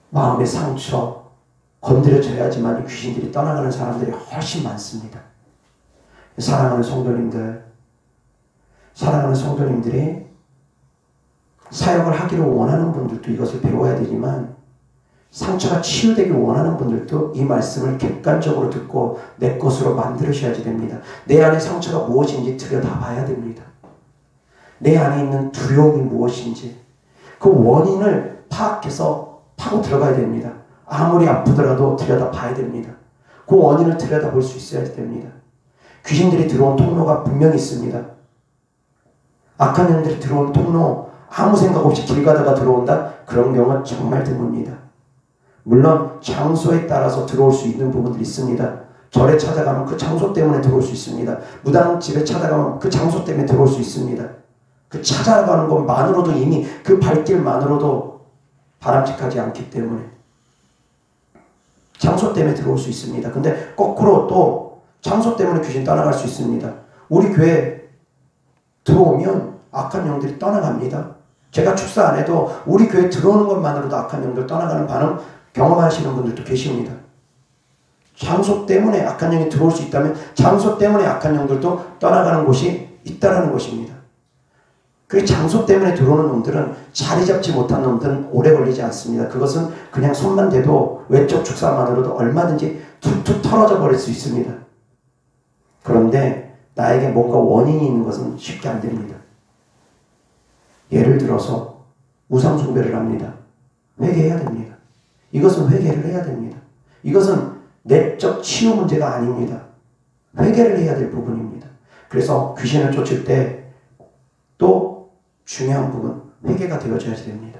마음의 상처 건드려져야지만 귀신들이 떠나가는 사람들이 훨씬 많습니다. 사랑하는 성도님들이 사역을 하기를 원하는 분들도 이것을 배워야 되지만, 상처가 치유되길 원하는 분들도 이 말씀을 객관적으로 듣고 내 것으로 만들으셔야지 됩니다. 내 안에 상처가 무엇인지 들여다봐야 됩니다. 내 안에 있는 두려움이 무엇인지 그 원인을 파악해서 파고 들어가야 됩니다. 아무리 아프더라도 들여다봐야 됩니다. 그 원인을 들여다볼 수 있어야 됩니다. 귀신들이 들어온 통로가 분명히 있습니다. 악한 영들이 들어온 통로, 아무 생각 없이 길 가다가 들어온다? 그런 경우는 정말 드뭅니다. 물론 장소에 따라서 들어올 수 있는 부분들이 있습니다. 절에 찾아가면 그 장소 때문에 들어올 수 있습니다. 무당집에 찾아가면 그 장소 때문에 들어올 수 있습니다. 그 찾아가는 것만으로도 이미 그 발길만으로도 바람직하지 않기 때문에 장소 때문에 들어올 수 있습니다. 근데 거꾸로 또 장소 때문에 귀신 떠나갈 수 있습니다. 우리 교회 들어오면 악한 영들이 떠나갑니다. 제가 축사 안 해도 우리 교회 들어오는 것만으로도 악한 영들 떠나가는 반응 경험하시는 분들도 계십니다. 장소 때문에 악한 영이 들어올 수 있다면 장소 때문에 악한 영들도 떠나가는 곳이 있다라는 것입니다. 그 장소 때문에 들어오는 놈들은 자리 잡지 못한 놈들은 오래 걸리지 않습니다. 그것은 그냥 손만 대도 외적 축사만으로도 얼마든지 툭툭 털어져 버릴 수 있습니다. 그런데 나에게 뭔가 원인이 있는 것은 쉽게 안 됩니다. 예를 들어서 우상 숭배를 합니다. 회개해야 됩니다. 이것은 회개를 해야 됩니다. 이것은 내적 치유 문제가 아닙니다. 회개를 해야 될 부분입니다. 그래서 귀신을 쫓을 때 또 중요한 부분, 회개가 되어져야 됩니다.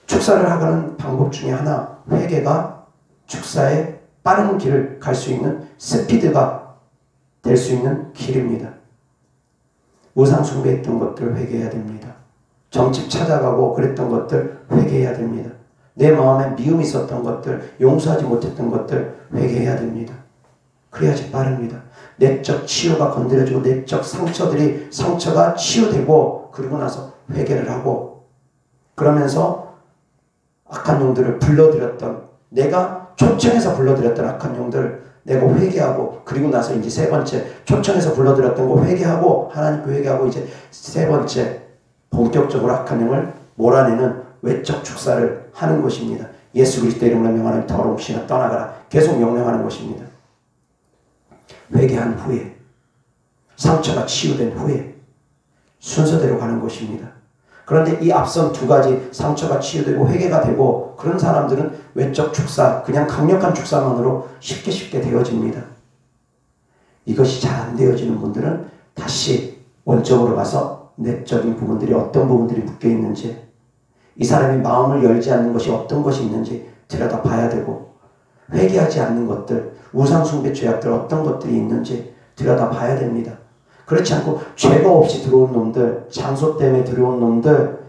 축사를 하는 방법 중에 하나, 회개가 축사의 빠른 길을 갈 수 있는 스피드가 될 수 있는 길입니다. 우상 숭배했던 것들 회개해야 됩니다. 점집 찾아가고 그랬던 것들 회개해야 됩니다. 내 마음에 미움이 있었던 것들, 용서하지 못했던 것들 회개해야 됩니다. 그래야지 빠릅니다. 내적 치유가 건드려지고 내적 상처가 치유되고 그러고 나서 회개를 하고 그러면서 악한 영들을 불러들였던 내가 초청해서 불러들였던 악한 영들 내가 회개하고 그리고 나서 이제 세 번째 초청해서 불러들였던 거 회개하고 하나님께 회개하고 이제 세 번째 본격적으로 악한 영을 몰아내는 외적 축사를 하는 것입니다. 예수 그리스도 이름으로 명하는 더러운 귀신아 떠나가라. 계속 명령하는 것입니다. 회개한 후에 상처가 치유된 후에 순서대로 가는 것입니다. 그런데 이 앞선 두 가지 상처가 치유되고 회개가 되고 그런 사람들은 외적 축사 그냥 강력한 축사만으로 쉽게 되어집니다. 이것이 잘 안 되어지는 분들은 다시 원점으로 가서 내적인 부분들이 어떤 부분들이 묶여 있는지 이 사람이 마음을 열지 않는 것이 어떤 것이 있는지 들여다봐야 되고 회개하지 않는 것들 우상숭배 죄악들 어떤 것들이 있는지 들여다봐야 됩니다. 그렇지 않고 죄가 없이 들어온 놈들 장소 때문에 들어온 놈들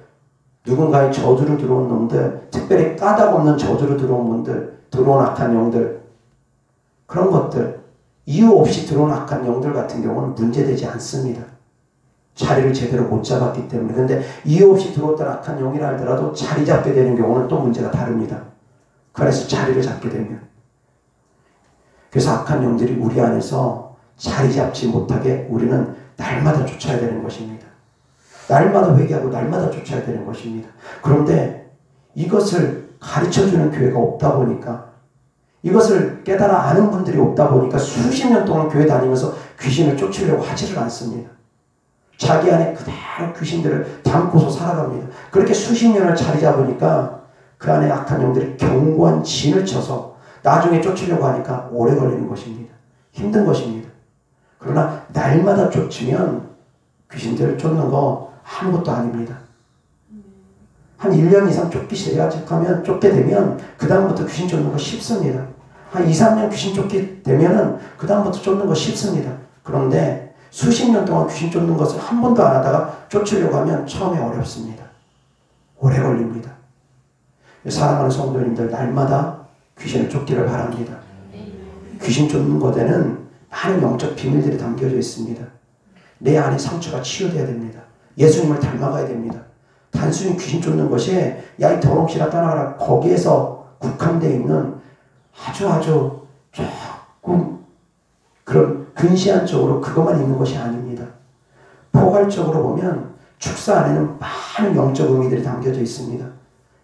누군가의 저주로 들어온 놈들 특별히 까닭 없는 저주로 들어온 분들 들어온 악한 영들 그런 것들 이유 없이 들어온 악한 영들 같은 경우는 문제되지 않습니다. 자리를 제대로 못 잡았기 때문에. 그런데 이유 없이 들어왔던 악한 영이라 하더라도 자리 잡게 되는 경우는 또 문제가 다릅니다. 그래서 자리를 잡게 되면 그래서 악한 영들이 우리 안에서 자리 잡지 못하게 우리는 날마다 쫓아야 되는 것입니다. 날마다 회개하고 날마다 쫓아야 되는 것입니다. 그런데 이것을 가르쳐주는 교회가 없다 보니까 이것을 깨달아 아는 분들이 없다 보니까 수십 년 동안 교회 다니면서 귀신을 쫓으려고 하지를 않습니다. 자기 안에 그대로 귀신들을 담고서 살아갑니다. 그렇게 수십 년을 자리 잡으니까 그 안에 악한 영들이 견고한 진을 쳐서 나중에 쫓으려고 하니까 오래 걸리는 것입니다. 힘든 것입니다. 그러나 날마다 쫓으면 귀신들을 쫓는 거 아무것도 아닙니다. 한 1년 이상 쫓기 시작하면 쫓게 되면 그 다음부터 귀신 쫓는 거 쉽습니다. 한 2, 3년 귀신 쫓게 되면은 그 다음부터 쫓는 거 쉽습니다. 그런데 수십 년 동안 귀신 쫓는 것을 한 번도 안 하다가 쫓으려고 하면 처음에 어렵습니다. 오래 걸립니다. 사랑하는 성도님들 날마다 귀신을 쫓기를 바랍니다. 귀신 쫓는 것에는 많은 영적 비밀들이 담겨져 있습니다. 내 안에 상처가 치유돼야 됩니다. 예수님을 닮아가야 됩니다. 단순히 귀신 쫓는 것이 야 이 더러운 귀신아 떠나가라 거기에서 국한되어 있는 아주 조금 그런 근시안 쪽으로 그것만 있는 것이 아닙니다. 포괄적으로 보면 축사 안에는 많은 영적 의미들이 담겨져 있습니다.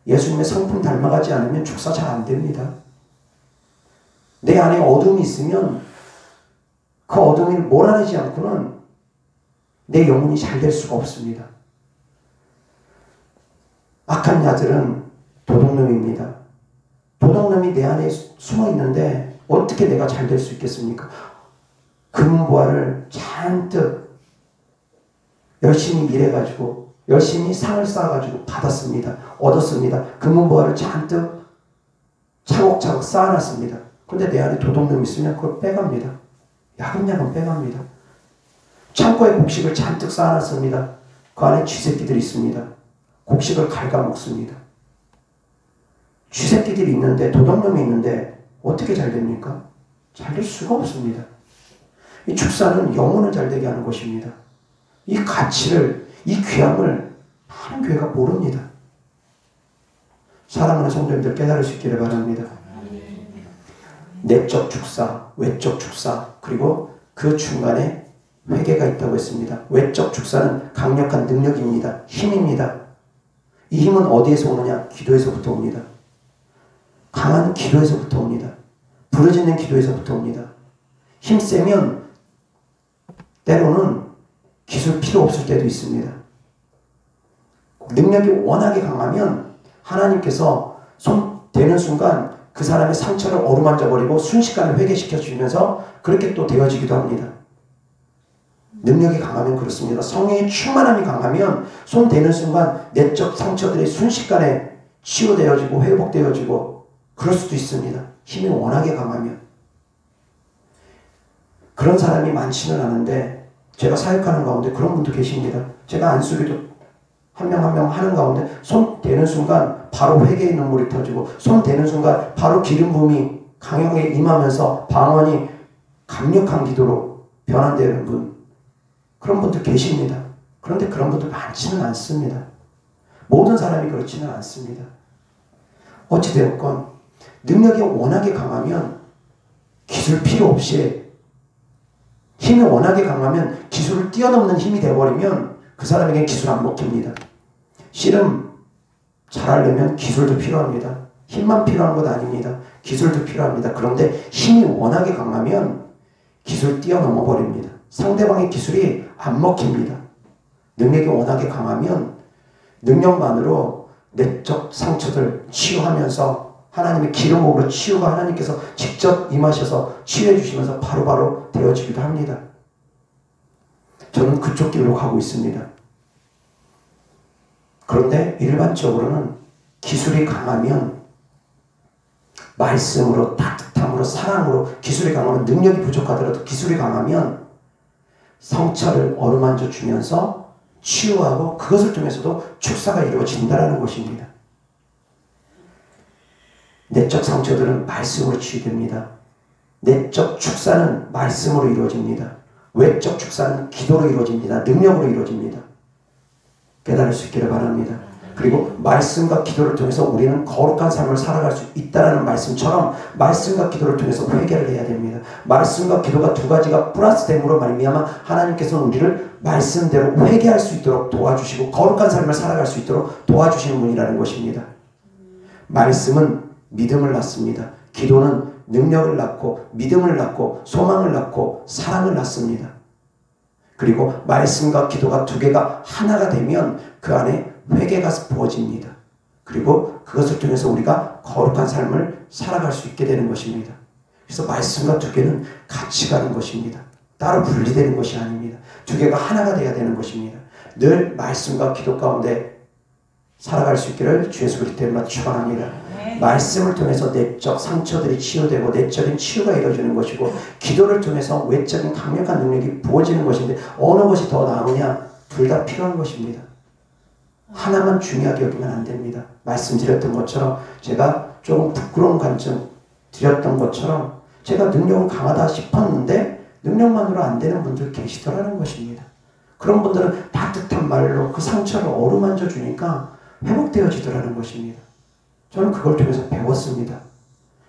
예수님의 성품 닮아가지 않으면 축사 잘 안 됩니다. 내 안에 어둠이 있으면 그 어둠을 몰아내지 않고는 내 영혼이 잘 될 수가 없습니다. 악한 야들은 도둑놈입니다. 도둑놈이 내 안에 숨어 있는데 어떻게 내가 잘 될 수 있겠습니까? 금보화를 잔뜩 열심히 일해가지고 열심히 상을 쌓아가지고 받았습니다. 얻었습니다. 금보화를 잔뜩 차곡차곡 쌓아놨습니다. 근데 내 안에 도둑놈이 있으면 그걸 빼갑니다. 야금야금 빼갑니다. 창고에 곡식을 잔뜩 쌓아놨습니다. 그 안에 쥐새끼들이 있습니다. 곡식을 갉아먹습니다. 쥐새끼들이 있는데 도둑놈이 있는데 어떻게 잘 됩니까? 잘 될 수가 없습니다. 이 축사는 영혼을 잘되게 하는 것입니다. 이 가치를 이 귀함을 많은 교회가 모릅니다. 사랑하는 성도님들 깨달을 수 있기를 바랍니다. 내적 축사, 외적 축사, 그리고 그 중간에 회개가 있다고 했습니다. 외적 축사는 강력한 능력입니다. 힘입니다. 이 힘은 어디에서 오느냐? 기도에서부터 옵니다. 강한 기도에서부터 옵니다. 부르짖는 기도에서부터 옵니다. 힘세면 때로는 기술 필요 없을 때도 있습니다. 능력이 워낙에 강하면 하나님께서 손 대는 순간 그 사람의 상처를 어루만져 버리고 순식간에 회개시켜 주면서 그렇게 또 되어지기도 합니다. 능력이 강하면 그렇습니다. 성령의 충만함이 강하면 손 대는 순간 내적 상처들이 순식간에 치유되어지고 회복되어지고 그럴 수도 있습니다. 힘이 워낙에 강하면. 그런 사람이 많지는 않은데 제가 사역하는 가운데 그런 분도 계십니다. 제가 안수기도 한 명 한 명 하는 가운데 손 대는 순간 바로 회개의 눈물이 터지고 손 대는 순간 바로 기름 부음이 강하게 임하면서 방언이 강력한 기도로 변환되는 분, 그런 분들 계십니다. 그런데 그런 분들 많지는 않습니다. 모든 사람이 그렇지는 않습니다. 어찌되었건 능력이 워낙에 강하면 기술 필요 없이, 힘이 워낙에 강하면 기술을 뛰어넘는 힘이 되어버리면 그 사람에겐 기술 안 먹힙니다. 씨름 잘하려면 기술도 필요합니다. 힘만 필요한 것 아닙니다. 기술도 필요합니다. 그런데 힘이 워낙에 강하면 기술 뛰어넘어 버립니다. 상대방의 기술이 안 먹힙니다. 능력이 워낙에 강하면 능력만으로 내적 상처들 치유하면서 하나님의 기름으로 치유가 하나님께서 직접 임하셔서 치유해 주시면서 바로바로 되어지기도 합니다. 저는 그쪽 길로 가고 있습니다. 그런데 일반적으로는 기술이 강하면 말씀으로, 따뜻함으로, 사랑으로, 기술이 강하면, 능력이 부족하더라도 기술이 강하면 성찰을 어루만져 주면서 치유하고 그것을 통해서도 축사가 이루어진다는 것입니다. 내적 상처들은 말씀으로 치유됩니다. 내적 축사는 말씀으로 이루어집니다. 외적 축사는 기도로 이루어집니다. 능력으로 이루어집니다. 깨달을 수 있기를 바랍니다. 그리고 말씀과 기도를 통해서 우리는 거룩한 삶을 살아갈 수 있다는 말씀처럼 말씀과 기도를 통해서 회개를 해야 됩니다. 말씀과 기도가 두 가지가 플러스됨으로 말미암아 하나님께서는 우리를 말씀대로 회개할 수 있도록 도와주시고 거룩한 삶을 살아갈 수 있도록 도와주시는 분이라는 것입니다. 말씀은 믿음을 낳습니다. 기도는 능력을 낳고 믿음을 낳고 소망을 낳고 사랑을 낳습니다. 그리고 말씀과 기도가 두 개가 하나가 되면 그 안에 회개가 부어집니다. 그리고 그것을 통해서 우리가 거룩한 삶을 살아갈 수 있게 되는 것입니다. 그래서 말씀과 두 개는 같이 가는 것입니다. 따로 분리되는 것이 아닙니다. 두 개가 하나가 되어야 되는 것입니다. 늘 말씀과 기도 가운데 살아갈 수 있기를 주 예수 그리스도 이름으로 축원합니다. 말씀을 통해서 내적 상처들이 치유되고 내적인 치유가 이루어지는 것이고 기도를 통해서 외적인 강력한 능력이 부어지는 것인데 어느 것이 더 나으냐? 둘 다 필요한 것입니다. 하나만 중요하게 여기면 안 됩니다. 말씀드렸던 것처럼 제가 조금 부끄러운 관점 드렸던 것처럼 제가 능력은 강하다 싶었는데 능력만으로 안 되는 분들 계시더라는 것입니다. 그런 분들은 따뜻한 말로 그 상처를 어루만져 주니까 회복되어지더라는 것입니다. 저는 그걸 통해서 배웠습니다.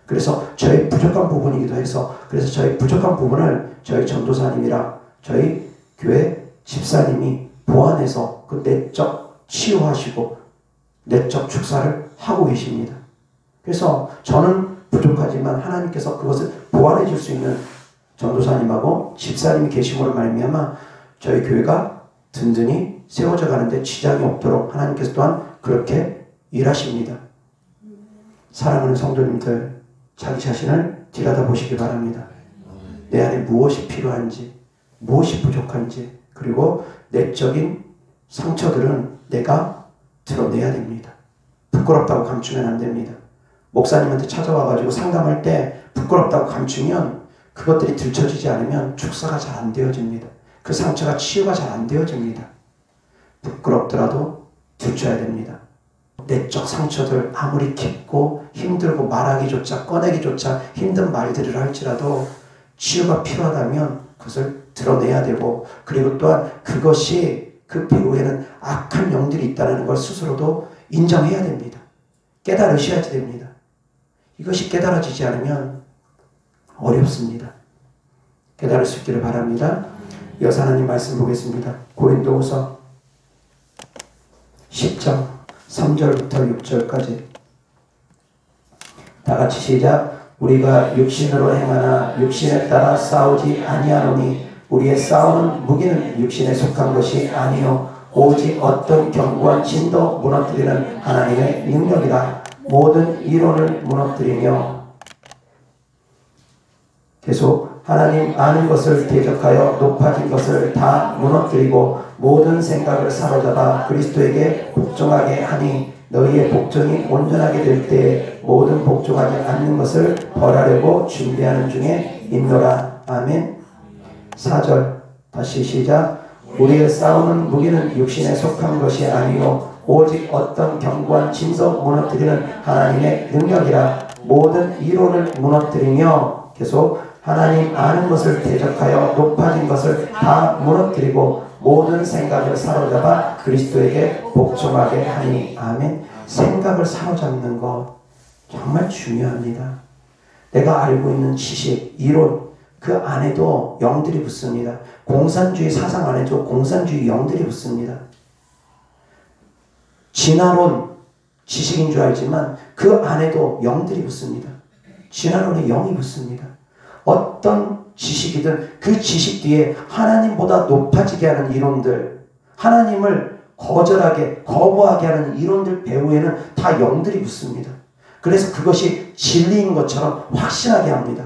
그래서 저의 부족한 부분이기도 해서 그래서 저의 부족한 부분을 저희 전도사님이랑 저희 교회 집사님이 보완해서 그 내적 치유하시고 내적 축사를 하고 계십니다. 그래서 저는 부족하지만 하나님께서 그것을 보완해 줄 수 있는 전도사님하고 집사님이 계심으로 말미암아 저희 교회가 든든히 세워져 가는데 지장이 없도록 하나님께서 또한 그렇게 일하십니다. 사랑하는 성도님들, 자기 자신을 들여다보시기 바랍니다. 내 안에 무엇이 필요한지, 무엇이 부족한지, 그리고 내적인 상처들은 내가 드러내야 됩니다. 부끄럽다고 감추면 안 됩니다. 목사님한테 찾아와가지고 상담할 때 부끄럽다고 감추면 그것들이 들춰지지 않으면 축사가 잘 안 되어집니다. 그 상처가 치유가 잘 안 되어집니다. 부끄럽더라도 들춰야 됩니다. 내적 상처들 아무리 깊고 힘들고 말하기조차 꺼내기조차 힘든 말들을 할지라도 치유가 필요하다면 그것을 드러내야 되고 그리고 또한 그것이 그 배후에는 악한 영들이 있다는 걸 스스로도 인정해야 됩니다. 깨달으셔야 됩니다. 이것이 깨달아지지 않으면 어렵습니다. 깨달을 수 있기를 바랍니다. 이어서 하나님 말씀 보겠습니다. 고린도후서 10장 3절부터 6절까지 다 같이 시작. 우리가 육신으로 행하나 육신에 따라 싸우지 아니하노니 우리의 싸우는 무기는 육신에 속한 것이 아니요 오직 어떤 견고한 진도 무너뜨리는 하나님의 능력이라. 모든 이론을 무너뜨리며 계속 하나님 아는 것을 대적하여 높아진 것을 다 무너뜨리고 모든 생각을 사로잡아 그리스도에게 복종하게 하니 너희의 복종이 온전하게 될 때에 모든 복종하지 않는 것을 벌하려고 준비하는 중에 있노라. 아멘. 4절 다시 시작. 우리의 싸우는 무기는 육신에 속한 것이 아니요 오직 어떤 견고한 진도 무너뜨리는 하나님의 능력이라. 모든 이론을 무너뜨리며 계속 하나님 아는 것을 대적하여 높아진 것을 다 무너뜨리고 모든 생각을 사로잡아 그리스도에게 복종하게 하니. 아멘. 생각을 사로잡는 것 정말 중요합니다. 내가 알고 있는 지식, 이론 그 안에도 영들이 붙습니다. 공산주의 사상 안에도 공산주의 영들이 붙습니다. 진화론 지식인 줄 알지만 그 안에도 영들이 붙습니다. 진화론에 영이 붙습니다. 어떤 지식이든 그 지식 뒤에 하나님보다 높아지게 하는 이론들, 하나님을 거절하게, 거부하게 하는 이론들 배후에는 다 영들이 붙습니다. 그래서 그것이 진리인 것처럼 확신하게 합니다.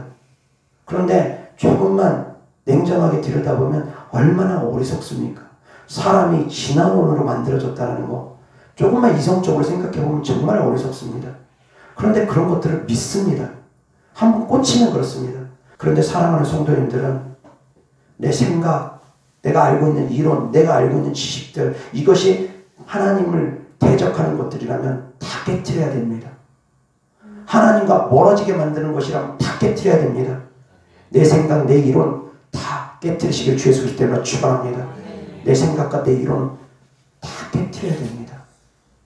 그런데 조금만 냉정하게 들여다보면 얼마나 어리석습니까? 사람이 진화론으로 만들어졌다는 거. 조금만 이성적으로 생각해보면 정말 어리석습니다. 그런데 그런 것들을 믿습니다. 한번 꽂히면 그렇습니다. 그런데 사랑하는 성도님들은 내 생각, 내가 알고 있는 이론, 내가 알고 있는 지식들, 이것이 하나님을 대적하는 것들이라면 다 깨트려야 됩니다. 하나님과 멀어지게 만드는 것이라면 다 깨트려야 됩니다. 내 생각, 내 이론 다 깨트리시길 주의 수시 때문에 축원합니다. 내 생각과 내 이론 다 깨트려야 됩니다.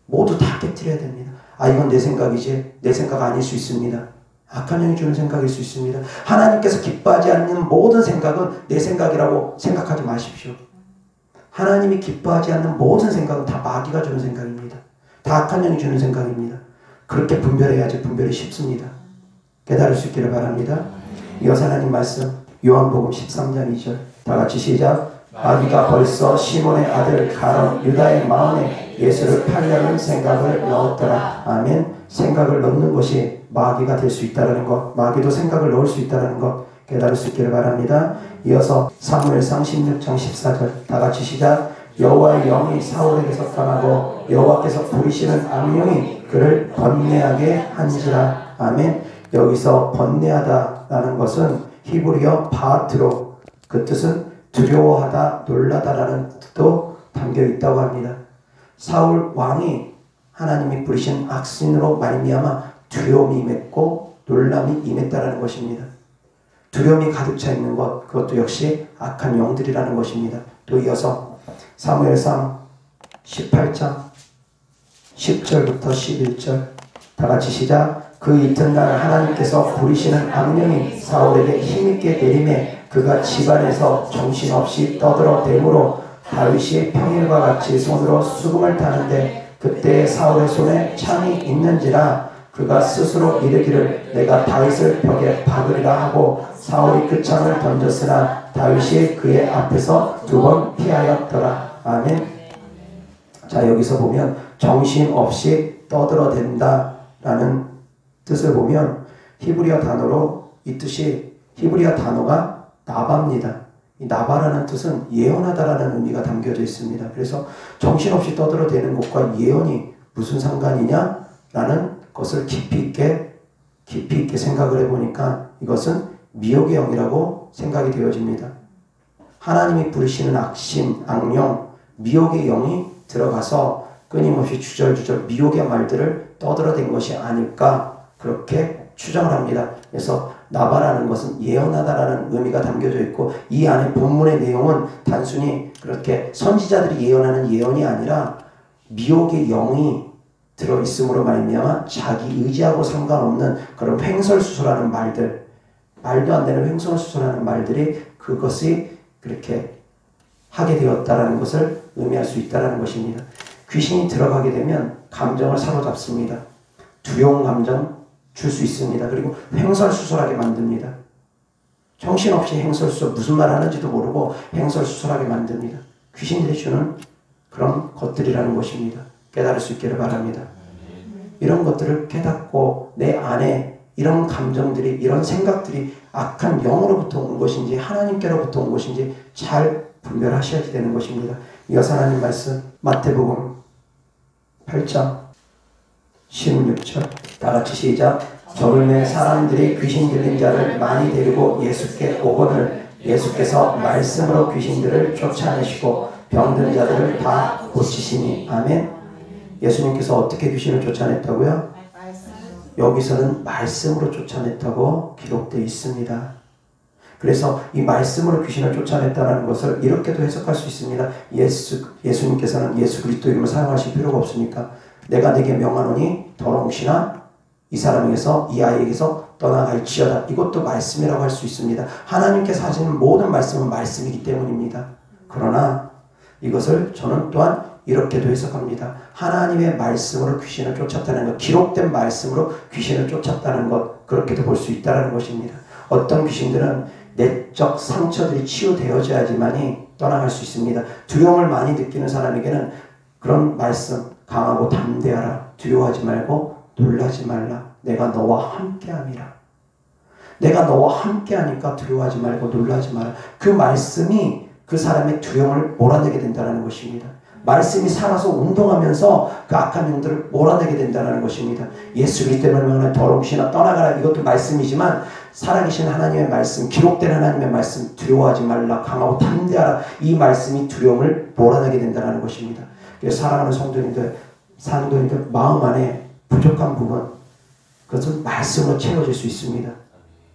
모두 다 깨트려야 됩니다. 아, 이건 내 생각이지 내 생각 아닐 수 있습니다. 악한 영이 주는 생각일 수 있습니다. 하나님께서 기뻐하지 않는 모든 생각은 내 생각이라고 생각하지 마십시오. 하나님이 기뻐하지 않는 모든 생각은 다 마귀가 주는 생각입니다. 다 악한 영이 주는 생각입니다. 그렇게 분별해야지 분별이 쉽습니다. 깨달을 수 있기를 바랍니다. 이어서 하나님 말씀 요한복음 13장 2절 다 같이 시작. 마귀가 벌써 시몬의 아들 가룟 유다의 마음에 예수를 팔려는 생각을 넣었더라. 아멘. 생각을 넣는 것이 마귀가 될 수 있다는 것, 마귀도 생각을 넣을 수 있다는 것 깨달을 수 있기를 바랍니다. 이어서 사무엘상 16장 14절 다 같이 시작. 여호와의 영이 사울에게서 떠나고 여호와께서 부리시는 악령이 그를 번뇌하게 한지라. 아멘. 여기서 번뇌하다라는 것은 히브리어 바트로, 그 뜻은 두려워하다, 놀라다라는 뜻도 담겨 있다고 합니다. 사울 왕이 하나님이 부리신 악신으로 말미암아 두려움이 임했고 놀람이 임했다라는 것입니다. 두려움이 가득 차 있는 것, 그것도 역시 악한 영들이라는 것입니다. 또 이어서 사무엘상 18장 10절부터 11절 다 같이 시작. 그 이튿날 하나님께서 부리시는 악령이 사울에게 힘있게 내림에 그가 집안에서 정신없이 떠들어대므로 다윗이 평일과 같이 손으로 수금을 타는데 그때 사울의 손에 창이 있는지라. 그가 스스로 이르기를 내가 다윗을 벽에 박으리라 하고 사울이 그 창을 던졌으나 다윗이 그의 앞에서 2번 피하였더라. 아멘. 자, 여기서 보면 정신없이 떠들어댄다라는 뜻을 보면 히브리어 단어로 이 뜻이 히브리어 단어가 나바입니다. 이 나바라는 뜻은 예언하다라는 의미가 담겨져 있습니다. 그래서 정신없이 떠들어대는 것과 예언이 무슨 상관이냐라는 것을 깊이 있게 생각을 해보니까 이것은 미혹의 영이라고 생각이 되어집니다. 하나님이 부르시는 악신, 악령, 미혹의 영이 들어가서 끊임없이 주절주절 미혹의 말들을 떠들어댄 것이 아닐까 그렇게 추정을 합니다. 그래서 나바라는 것은 예언하다라는 의미가 담겨져 있고 이 안에 본문의 내용은 단순히 그렇게 선지자들이 예언하는 예언이 아니라 미혹의 영이 들어있음으로 말미암아 자기 의지하고 상관없는 그런 횡설수설하는 말들, 말도 안 되는 횡설수설하는 말들이 그것이 그렇게 하게 되었다라는 것을 의미할 수 있다라는 것입니다. 귀신이 들어가게 되면 감정을 사로잡습니다. 두려운 감정 줄 수 있습니다. 그리고 횡설수설하게 만듭니다. 정신없이 횡설수설, 무슨 말 하는지도 모르고 횡설수설하게 만듭니다. 귀신들이 주는 그런 것들이라는 것입니다. 깨달을 수 있기를 바랍니다. 이런 것들을 깨닫고 내 안에 이런 감정들이, 이런 생각들이 악한 영으로부터 온 것인지 하나님께로부터 온 것인지 잘 분별하셔야 되는 것입니다. 이어서 하나님 말씀 마태복음 8장 16절 다 같이 시작. 저물매 사람들이 귀신 들린 자를 많이 데리고 예수께 오거늘 예수께서 말씀으로 귀신들을 쫓아내시고 병든 자들을 다 고치시니. 아멘. 예수님께서 어떻게 귀신을 쫓아냈다고요? 여기서는 말씀으로 쫓아냈다고 기록되어 있습니다. 그래서 이 말씀으로 귀신을 쫓아냈다는 것을 이렇게도 해석할 수 있습니다. 예수님께서는 예수 그리스도 이름을 사용하실 필요가 없으니까 내가 네게 명하노니 더러운 귀신아 이 사람에게서 이 아이에게서 떠나갈지어다. 이것도 말씀이라고 할 수 있습니다. 하나님께서 하시는 모든 말씀은 말씀이기 때문입니다. 그러나 이것을 저는 또한 이렇게도 해석합니다. 하나님의 말씀으로 귀신을 쫓았다는 것, 기록된 말씀으로 귀신을 쫓았다는 것, 그렇게도 볼 수 있다는 것입니다. 어떤 귀신들은 내적 상처들이 치유되어져야지만이 떠나갈 수 있습니다. 두려움을 많이 느끼는 사람에게는 그런 말씀, 강하고 담대하라. 두려워하지 말고 놀라지 말라. 내가 너와 함께함이라. 내가 너와 함께하니까 두려워하지 말고 놀라지 마라. 그 말씀이 그 사람의 두려움을 몰아내게 된다는 것입니다. 말씀이 살아서 운동하면서 그 악한 영들을 몰아내게 된다는 것입니다. 예수 그리스도의 명하는 더러운 귀신아 떠나가라. 이것도 말씀이지만 살아계신 하나님의 말씀, 기록된 하나님의 말씀, 두려워하지 말라, 강하고 담대하라. 이 말씀이 두려움을 몰아내게 된다는 것입니다. 그래서 사랑하는 성도님들, 상도님들 마음 안에 부족한 부분, 그것은 말씀으로 채워질 수 있습니다.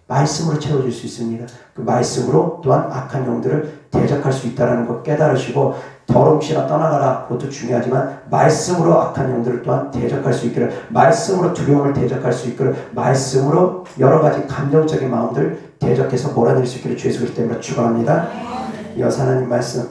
말씀으로 채워질 수 있습니다. 그 말씀으로 또한 악한 영들을 대적할 수 있다는 것 깨달으시고 더러운 귀신아 떠나가라. 그것도 중요하지만 말씀으로 악한 영들을 또한 대적할 수 있기를, 말씀으로 두려움을 대적할 수 있기를, 말씀으로 여러 가지 감정적인 마음들 대적해서 몰아낼 수 있기를 주 예수 그리스도 이름으로 축원합니다. 이어서 하나님 말씀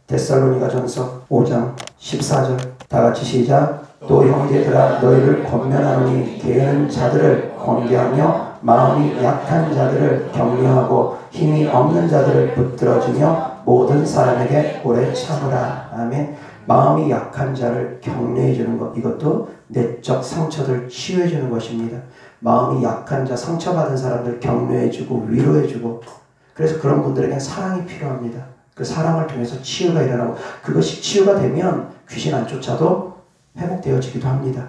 데살로니가전서 5장 14절 다 같이 시작. 또 형제들아 너희를 권면하노니 게으른 자들을 권계하며 마음이 약한 자들을 격려하고 힘이 없는 자들을 붙들어주며 모든 사람에게 오래 참으라. 아멘. 마음이 약한 자를 격려해 주는 것, 이것도 내적 상처를 치유해 주는 것입니다. 마음이 약한 자, 상처받은 사람들 격려해 주고 위로해 주고, 그래서 그런 분들에게 사랑이 필요합니다. 그 사랑을 통해서 치유가 일어나고, 그것이 치유가 되면 귀신 안 쫓아도 회복되어지기도 합니다.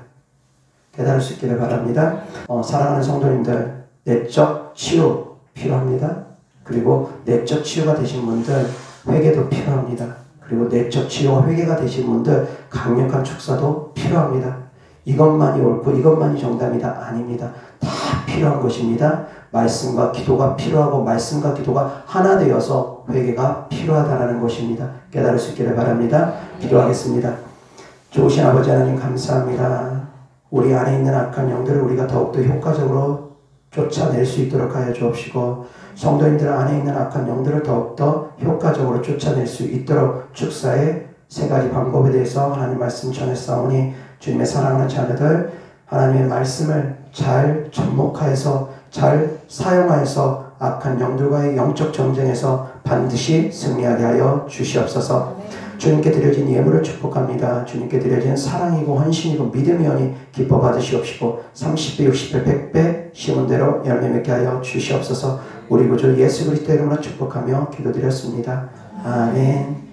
깨달을 수 있기를 바랍니다. 사랑하는 성도님들, 내적 치유 필요합니다. 그리고 내적 치유가 되신 분들 회개도 필요합니다. 그리고 내적 치유와 회개가 되신 분들 강력한 축사도 필요합니다. 이것만이 옳고 이것만이 정답이다. 아닙니다. 다 필요한 것입니다. 말씀과 기도가 필요하고 말씀과 기도가 하나 되어서 회개가 필요하다는 것입니다. 깨달을 수 있기를 바랍니다. 기도하겠습니다. 좋으신 아버지 하나님 감사합니다. 우리 안에 있는 악한 영들을 우리가 더욱더 효과적으로 쫓아낼 수 있도록 하여 주옵시고, 성도님들 안에 있는 악한 영들을 더욱더 효과적으로 쫓아낼 수 있도록 축사의 세 가지 방법에 대해서 하나님 말씀 전했사오니 주님의 사랑하는 자녀들 하나님의 말씀을 잘 접목하여서 잘 사용하여서 악한 영들과의 영적 전쟁에서 반드시 승리하게 하여 주시옵소서. 주님께 드려진 예물을 축복합니다. 주님께 드려진 사랑이고 헌신이고 믿음이오니 기뻐 받으시옵시고 30배, 60배, 100배 심은 대로 열매 맺게 하여 주시옵소서. 우리 구주 예수 그리스도 이름으로 축복하며 기도드렸습니다. 아멘.